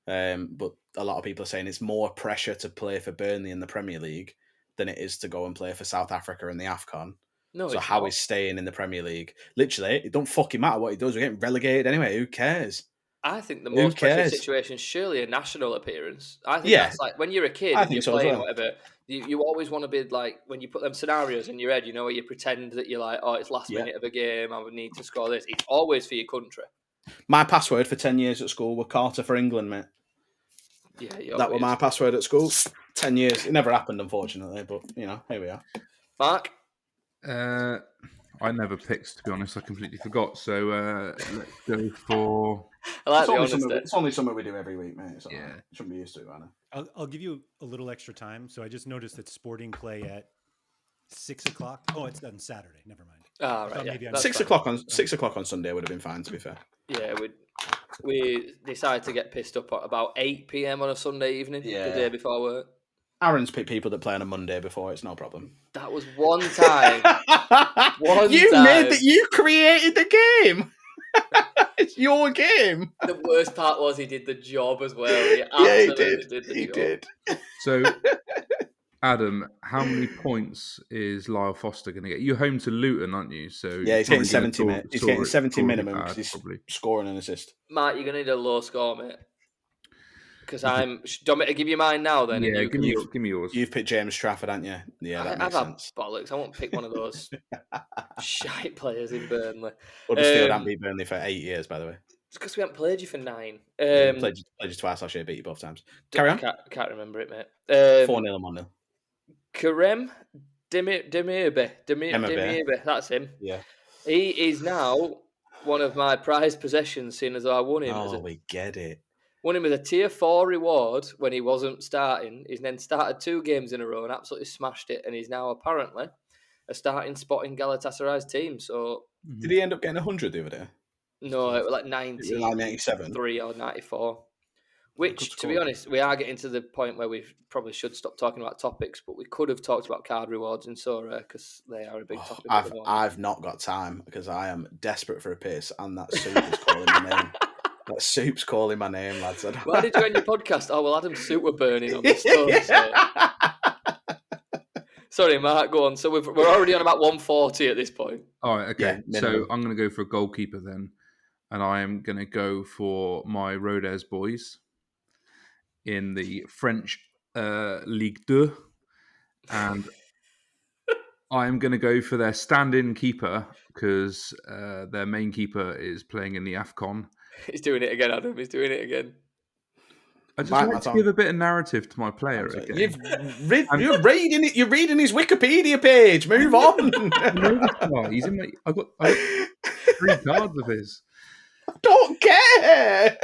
But a lot of people are saying it's more pressure to play for Burnley in the Premier League than it is to go and play for South Africa in the AFCON. No, so how he's staying in the Premier League? Literally, it don't fucking matter what he does. We're getting relegated anyway. Who cares? I think the most pressure situation is surely a national appearance. I think that's like when you're a kid and you're playing or whatever, you always want to be like, when you put them scenarios in your head, where you pretend that you're like, oh, it's last minute of a game, I would need to score this. It's always for your country. My password for 10 years at school were Carter for England, mate. Yeah, that was my password at school. 10 years. It never happened, unfortunately, but, here we are. Mark? I never picked, to be honest. I completely forgot. So let's go for... I like it's only something we do every week, mate. So yeah. Shouldn't be used to it, right? I'll give you a little extra time. So I just noticed that Sporting play at 6 o'clock. Oh, it's on Saturday. Never mind. Right. Yeah. 6 o'clock on Sunday would have been fine, to be fair. Yeah, we decided to get pissed up at about 8 p.m. on a Sunday evening, the day before work. Aaron's picked people that play on a Monday before, it's no problem. That was one time. You created the game. It's your game. The worst part was he did the job as well. He absolutely did. So, Adam, how many points is Lyle Foster going to get? You're home to Luton, aren't you? So yeah, he's getting 70. He's getting 70 minimum because he's scoring an assist. Mark, you're going to need a low score, mate. Because do you want me to give you mine now then? Yeah, give me yours. You've picked James Trafford, haven't you? Yeah, that makes sense. Bollocks. I won't pick one of those shite players in Burnley. Huddersfield haven't beat Burnley for 8 years, by the way. It's because we haven't played you for 9. Played you twice last year, beat you both times. Carry on. Can't remember it, mate. 4-0 and 1-0. Kerem Demirbay. That's him. Yeah. He is now one of my prized possessions, seeing as I won him. Oh, we get it. Won him with a tier 4 reward when he wasn't starting. He's then started 2 games in a row and absolutely smashed it. And he's now apparently a starting spot in Galatasaray's team. So did he end up getting 100 the other day? No, it was like 90. Like 97. 3 or 94. Which, to be honest, we are getting to the point where we probably should stop talking about topics, but we could have talked about card rewards in Sorare because they are a big topic at the moment. I've not got time because I am desperate for a piss, and that soup is calling my name. That soup's calling my name, lads. Why did you end your podcast? Oh, well, Adam's soup were burning on the stove. So. Sorry, Mark, go on. So we're already on about 140 at this point. All right, okay. Yeah, so I'm going to go for a goalkeeper then, and I am going to go for my Rodez boys in the French Ligue 2, and I'm going to go for their stand-in keeper because their main keeper is playing in the AFCON. He's doing it again, Adam. He's doing it again. I just like to give a bit of narrative to my player again. You're reading it. You're reading his Wikipedia page. Move on. He's in my. I got 3 cards of his. I don't care.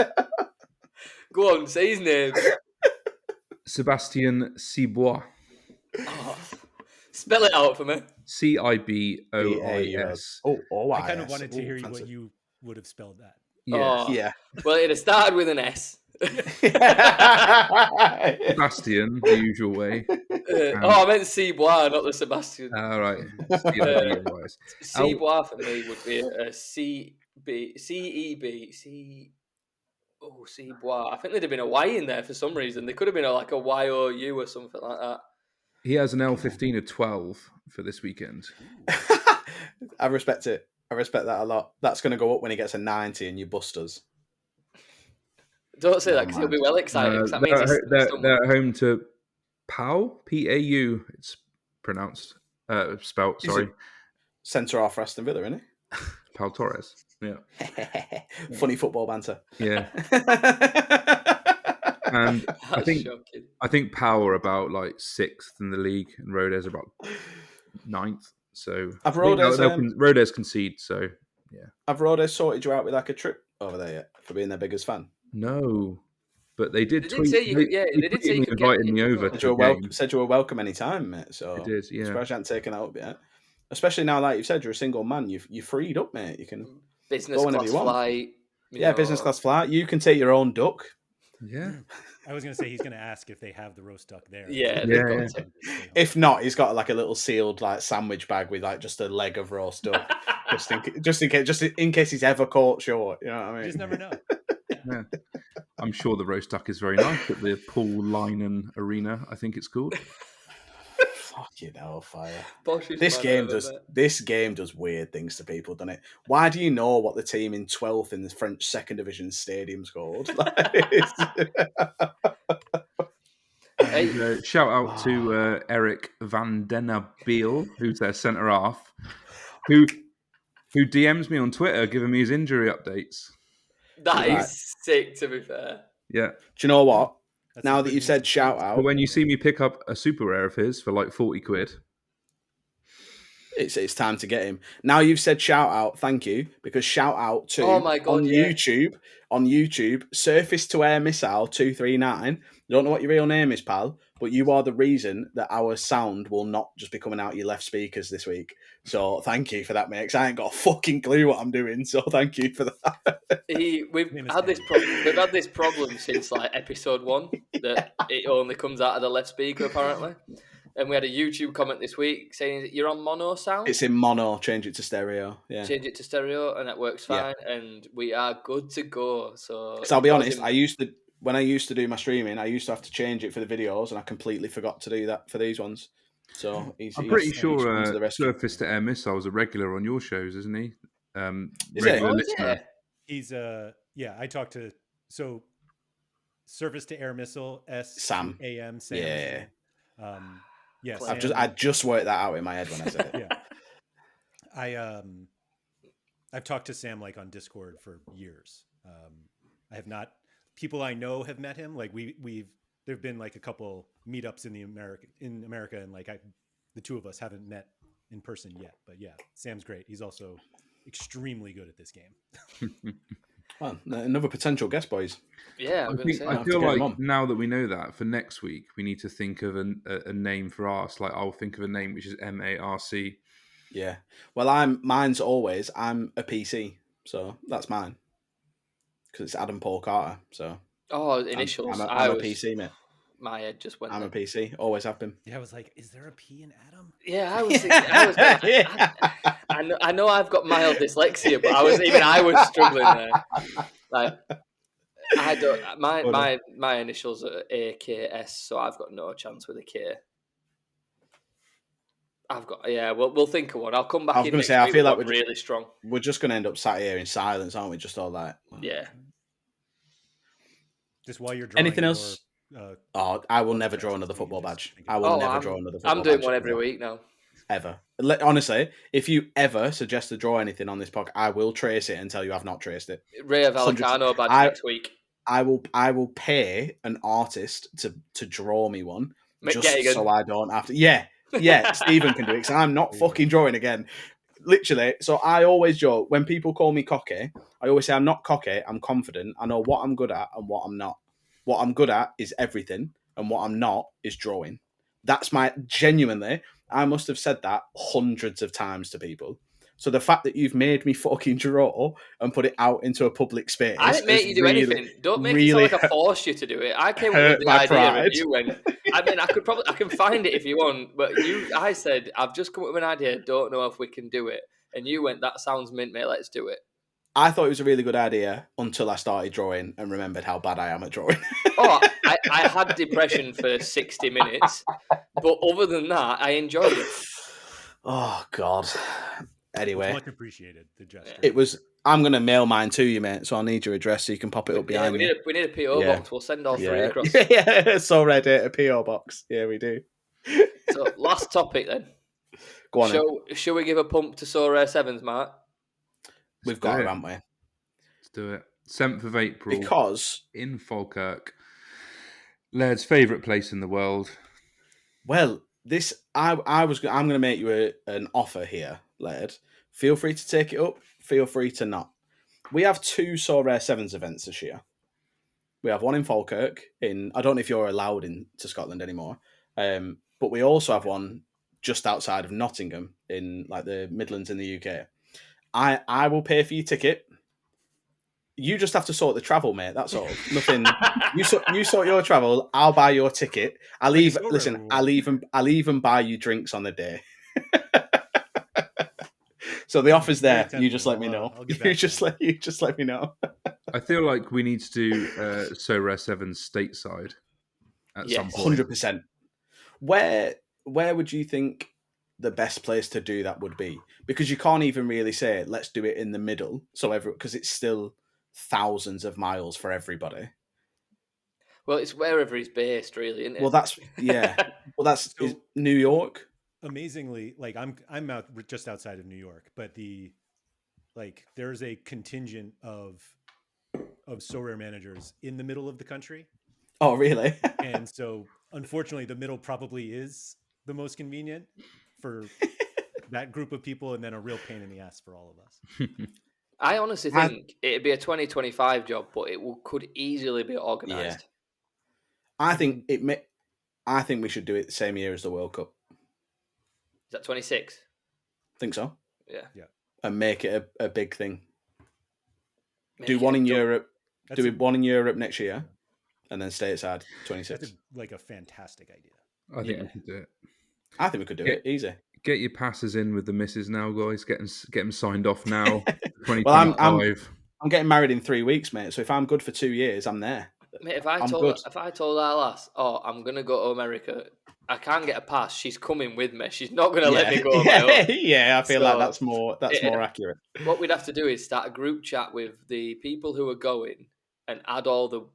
Go on, say his name. Sebastien Cibois. Oh, spell it out for me. Cibois. I kind of wanted to hear what you would have spelled that. Yeah. Yeah. Well, it started with an S. Sebastian, the usual way. I meant Cibois, not the Sebastian. All right. Cibois for me would be a Cibois. I think there'd have been a Y in there for some reason. There could have been like a YOU or something like that. He has an L15 of 12 for this weekend. I respect it. I respect that a lot. That's going to go up when he gets a 90 and you bust us. Don't say that because he'll be well excited. That means they're at home to Pau, P-A-U. It's pronounced, spelt. Sorry, centre half for Aston Villa, isn't he? Pau Torres. Yeah. Funny football banter. Yeah. And I think Pau are about like 6th in the league, and Rodez are about 9th. So Rodez concede. So yeah. Have Rodez sorted you out with like a trip over there yet for being their biggest fan? No, but they did tweet. They did say you invited me over. Said you were welcome anytime, mate. So it did. Yeah. Surprised you hadn't taken that up yet. Especially now, like you said, you're a single man. You're freed up, mate. You can business class flight. Business class flight. You can take your own duck. Yeah. I was going to say he's going to ask if they have the roast duck there. Yeah. If not, he's got like a little sealed like sandwich bag with like just a leg of roast duck, just in case he's ever caught short. You know what I mean? You just never know. Yeah. I'm sure the roast duck is very nice at the Paul Linen Arena. I think it's called. Fucking hellfire! This game does weird things to people, doesn't it? Why do you know what the team in 12th in the French second division stadium's called? Shout out to Eric Van Denabeel, who's their centre half, who DMs me on Twitter giving me his injury updates. That is sick, to be fair. Yeah. Do you know what? Now that you said shout out, but when you see me pick up a super rare of his for like 40 quid, it's time to get him. Now you've said shout out, thank you, because shout out to YouTube, Surface to Air Missile 239. I don't know what your real name is, pal, but you are the reason that our sound will not just be coming out of your left speakers this week. So thank you for that, mate. 'Cause I ain't got a fucking clue what I'm doing. So thank you for that. We've had this problem since like episode 1 that it only comes out of the left speaker apparently. And we had a YouTube comment this week saying that you're on mono sound. It's in mono. Change it to stereo. Yeah. Change it to stereo, and that works fine. Yeah. And we are good to go. So I'll be honest. When I used to do my streaming, I used to have to change it for the videos, and I completely forgot to do that for these ones. So I'm pretty sure Surface to Air Missile is a regular on your shows, isn't he? Is it? Yeah. He's I talked to Surface to Air Missile Sam. AM Sam. Yeah. Yes, I just worked that out in my head when I said it. Yeah, I've talked to Sam like on Discord for years. I have not. People I know have met him. Like there've been like a couple meetups in America, and like the two of us haven't met in person yet. But yeah, Sam's great. He's also extremely good at this game. Well, another potential guest, boys. Yeah, I feel like now that we know that, for next week, we need to think of a name for us. Like, I'll think of a name which is MARC. Yeah. Well, I'm a PC, so that's mine. Because it's Adam Paul Carter, so Oh, initials. I'm a PC, mate. My head just went. I'm a PC. Always have been. Yeah, I was like, is there a P in Adam? Yeah, I was thinking. I know I've got mild dyslexia, but I was struggling there. Like, I don't. My initials are AKS, so I've got no chance with a K. I've got. Yeah, we'll think of one. I'll come back. I was going to say, I feel like we're really strong. We're just going to end up sat here in silence, aren't we? Just all like, yeah. Just while you're drawing. Anything else? I will never draw another football badge. I will never draw another football badge. I'm doing one every week now. Ever. Honestly, if you ever suggest to draw anything on this podcast, I will trace it and tell you I've not traced it. Ray of Vallecano badge next week. I will pay an artist to draw me one so I don't have to. Yeah, Stephen can do it because I'm not fucking drawing again. Literally. So I always joke when people call me cocky. I always say I'm not cocky. I'm confident. I know what I'm good at and what I'm not. What I'm good at is everything, and what I'm not is drawing. That's genuinely. I must have said that hundreds of times to people. So the fact that you've made me fucking draw and put it out into a public space. I didn't make you do anything. Don't make it sound like I forced you to do it. I came up with the idea and you went. I mean, I can find it if you want, but I said, I've just come up with an idea. Don't know if we can do it. And you went, that sounds mint, mate. Let's do it. I thought it was a really good idea until I started drawing and remembered how bad I am at drawing. I had depression for 60 minutes, but other than that, I enjoyed it. Oh, God. Anyway. Much appreciated, the gesture. It was. I'm going to mail mine to you, mate, so I'll need your address so you can pop it up behind me. We need a PO box. We'll send all three across. Yeah, Sorare Data PO box. Yeah, we do. So, last topic then. Go on. Shall we give a pump to Sorare Sevens, Marc? We've got it, haven't we? Let's do it. 7th of April. Because in Falkirk, Laird's favourite place in the world. Well, I'm going to make you an offer here, Laird. Feel free to take it up. Feel free to not. We have 2 Sorare Sevens events this year. We have one in Falkirk. I don't know if you're allowed into Scotland anymore, but we also have one just outside of Nottingham in like the Midlands in the UK. I will pay for your ticket. You just have to sort the travel, mate. That's all. Nothing. You sort your travel. I'll buy your ticket. I'll even buy you drinks on the day. So the offer's there. You just let me know. You just let me know. I feel like we need to do Sorare Sevens stateside at some point. 100%. Where would you think the best place to do that would be? Because you can't even really say let's do it in the middle, because it's still thousands of miles for everybody. Well, it's wherever he's based, really, isn't it? Well, that's is New York. Amazingly, like I'm out just outside of New York, but there's a contingent of Sorare managers in the middle of the country. Oh, really? And so, unfortunately, the middle probably is the most convenient for that group of people, and then a real pain in the ass for all of us. I honestly think it'd be a 2025 job, but it could easily be organised. Yeah. I think we should do it the same year as the World Cup. Is that 26? Think so. Yeah. And make it a big thing. Do one in Europe. Do one in Europe next year, and then stateside 26. That's a fantastic idea. I think we could do it. I think we could do it easy. Get your passes in with the missus now, guys. Get them signed off now. 2025. Well, I'm getting married in 3 weeks, mate. So if I'm good for 2 years, I'm there. Mate, if I told our lass, I'm gonna go to America, I can't get a pass. She's coming with me. She's not gonna let me go on my own. Yeah, I feel like that's more accurate. What we'd have to do is start a group chat with the people who are going and add all the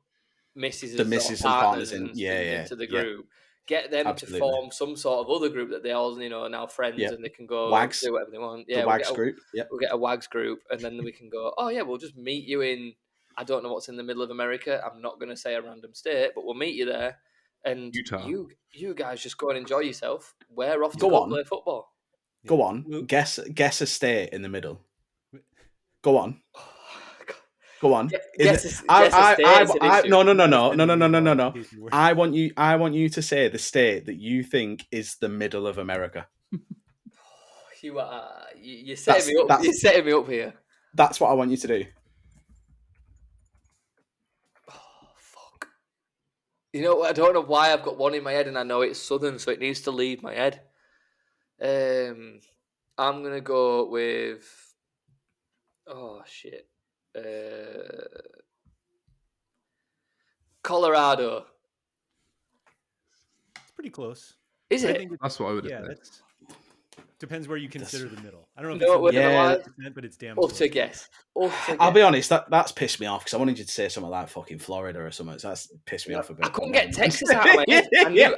misses and partners into the group. Get them to form some sort of other group that they all are now friends and they can go Wags. do whatever they want. Yeah, the Wags group. Yeah, we'll get a Wags group, and then we can go. Oh yeah, we'll just meet you in. I don't know what's in the middle of America. I'm not going to say a random state, but we'll meet you there. And Utah. You guys just go and enjoy yourself. We're off to go play football. Go on. Guess a state in the middle. Go on. Go on. No. I want you to say the state that you think is the middle of America. You're setting me up. You're setting me up here. That's what I want you to do. Oh, fuck. You know, I don't know why I've got one in my head, and I know it's Southern, so it needs to leave my head. I'm gonna go with. Oh shit. Colorado. It's pretty close. Is I it? think That's what I would have yeah, said. that's depends where you consider the middle. I don't know if No, it's with the the middle Yeah. wild 100%, but it's damn utter close. guess. Utter I'll guess. be honest, that's pissed me off because I wanted you to say something like fucking Florida or something. So that's pissed me No, off a bit. I couldn't but get never mind. Texas out of my head. Yeah.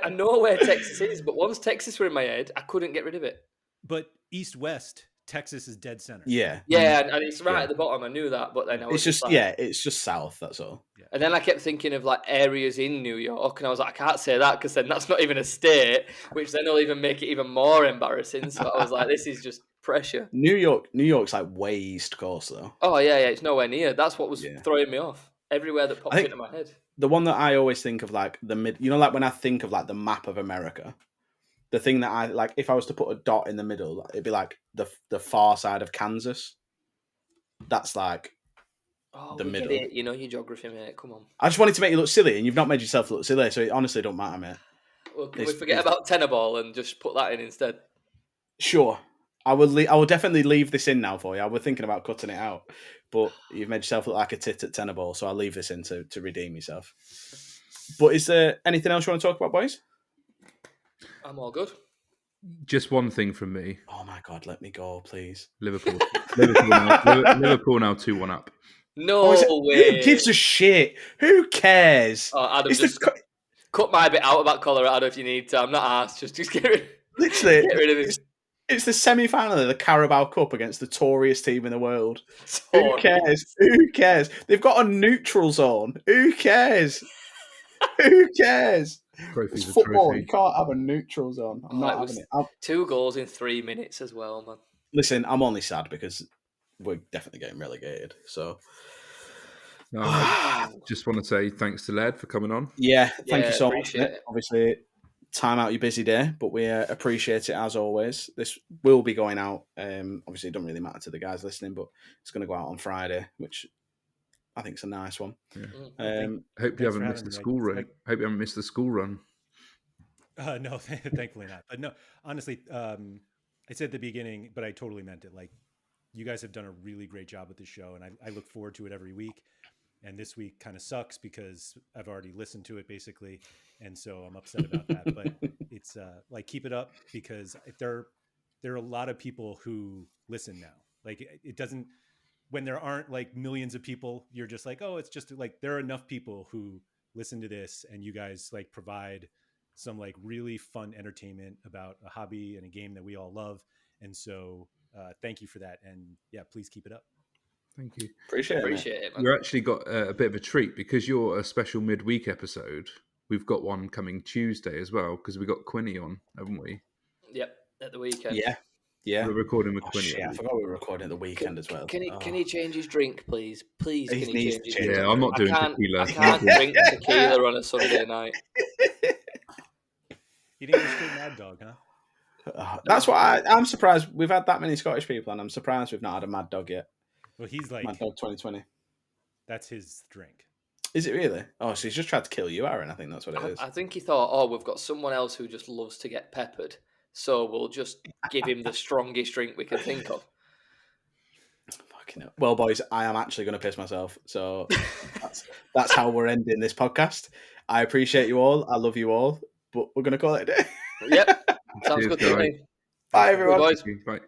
I know where Texas is, but once Texas were in my head, I couldn't get rid of it. But east-west, Texas is dead center. Yeah. Yeah, and it's right Yeah. at the bottom. I knew that, but then I was It's just like, it's just south. That's all. Yeah. and then I kept thinking of like areas in New York, and I was like, I can't say that because then that's not even a state, which then will even make it even more embarrassing. So I was like, this is just pressure. New York's like way east coast though. Oh yeah, it's nowhere near. That's what was Yeah. throwing me off. Everywhere that popped think- into my head. The one that I always think of like the mid, like when I think of like the map of America, the thing that I like, if I was to put a dot in the middle, it'd be like the far side of Kansas. That's like Oh, the we middle. get it. You know your geography, mate. Come on. I just wanted to make you look silly, and you've not made yourself look silly, so it honestly don't matter, mate. Well, can we forget about Tenaball and just put that in instead? Sure, I will definitely leave this in now for you. I was thinking about cutting it out, but you've made yourself look like a tit at Tenaball, so I'll leave this in to redeem yourself. But is there anything else you want to talk about, boys? I'm all good. Just one thing from me. Oh my God, let me go, please. Liverpool now 2-1 up. No Who way. gives a shit? Who cares? Oh, Adam, It's just cut my bit out about Colorado if you need to. I'm not asked. Just get rid. Literally, Get rid of it. It's the semi-final of the Carabao Cup against the touriest team in the world. Sorry. Who cares? Who cares? They've got a neutral zone. Who cares? Who cares? Trophy's It's a football. trophy. You can't have a neutral zone. I'm not having it. 2 goals in 3 minutes as well, man. Listen, I'm only sad because we're definitely getting relegated. So, No, I just want to say thanks to Led for coming on. yeah, thank you so much. appreciate it. Obviously, time out your busy day, but we appreciate it as always. This will be going out. Obviously, it doesn't really matter to the guys listening, but it's going to go out on Friday, which I think is a nice one. Yeah. Hope you haven't missed the school run. Hope you haven't missed the school run. No, thankfully not. But no, honestly, I said at the beginning, but I totally meant it. Like, you guys have done a really great job with the show, and I look forward to it every week. And this week kind of sucks because I've already listened to it basically, and so I'm upset about that. But it's like, keep it up, because there are a lot of people who listen now. Like, it doesn't, when there aren't like millions of people, you're just like, oh, it's just like, there are enough people who listen to this, and you guys like provide some like really fun entertainment about a hobby and a game that we all love. And so thank you for that. And yeah, please keep it up. Thank you. Appreciate it, man. You're actually got a bit of a treat because you're a special midweek episode. We've got one coming Tuesday as well because we got Quinny on, haven't we? Yep, at the weekend. Yeah. We're recording with Oh, Quinny. shit, I forgot we were recording at the weekend as well. Can he change his drink, please? Please, He can he needs change to his change drink? Yeah, I'm not doing tequila. I can't drink tequila on a Sunday night. You didn't get a straight Mad Dog, huh? That's why I'm surprised we've had that many Scottish people, and I'm surprised we've not had a Mad Dog yet. Well, he's like, Mad Dog 2020. that's his drink. Is it really? Oh, so he's just tried to kill you, Aaron. I think that's what it is. I think he thought, oh, we've got someone else who just loves to get peppered, so we'll just give him the strongest drink we can think of. Fucking hell. Well, boys, I am actually going to piss myself. So that's how we're ending this podcast. I appreciate you all. I love you all. But we're going to call it a day. Yep. Sounds good to me. Bye, everyone. Boys. Bye.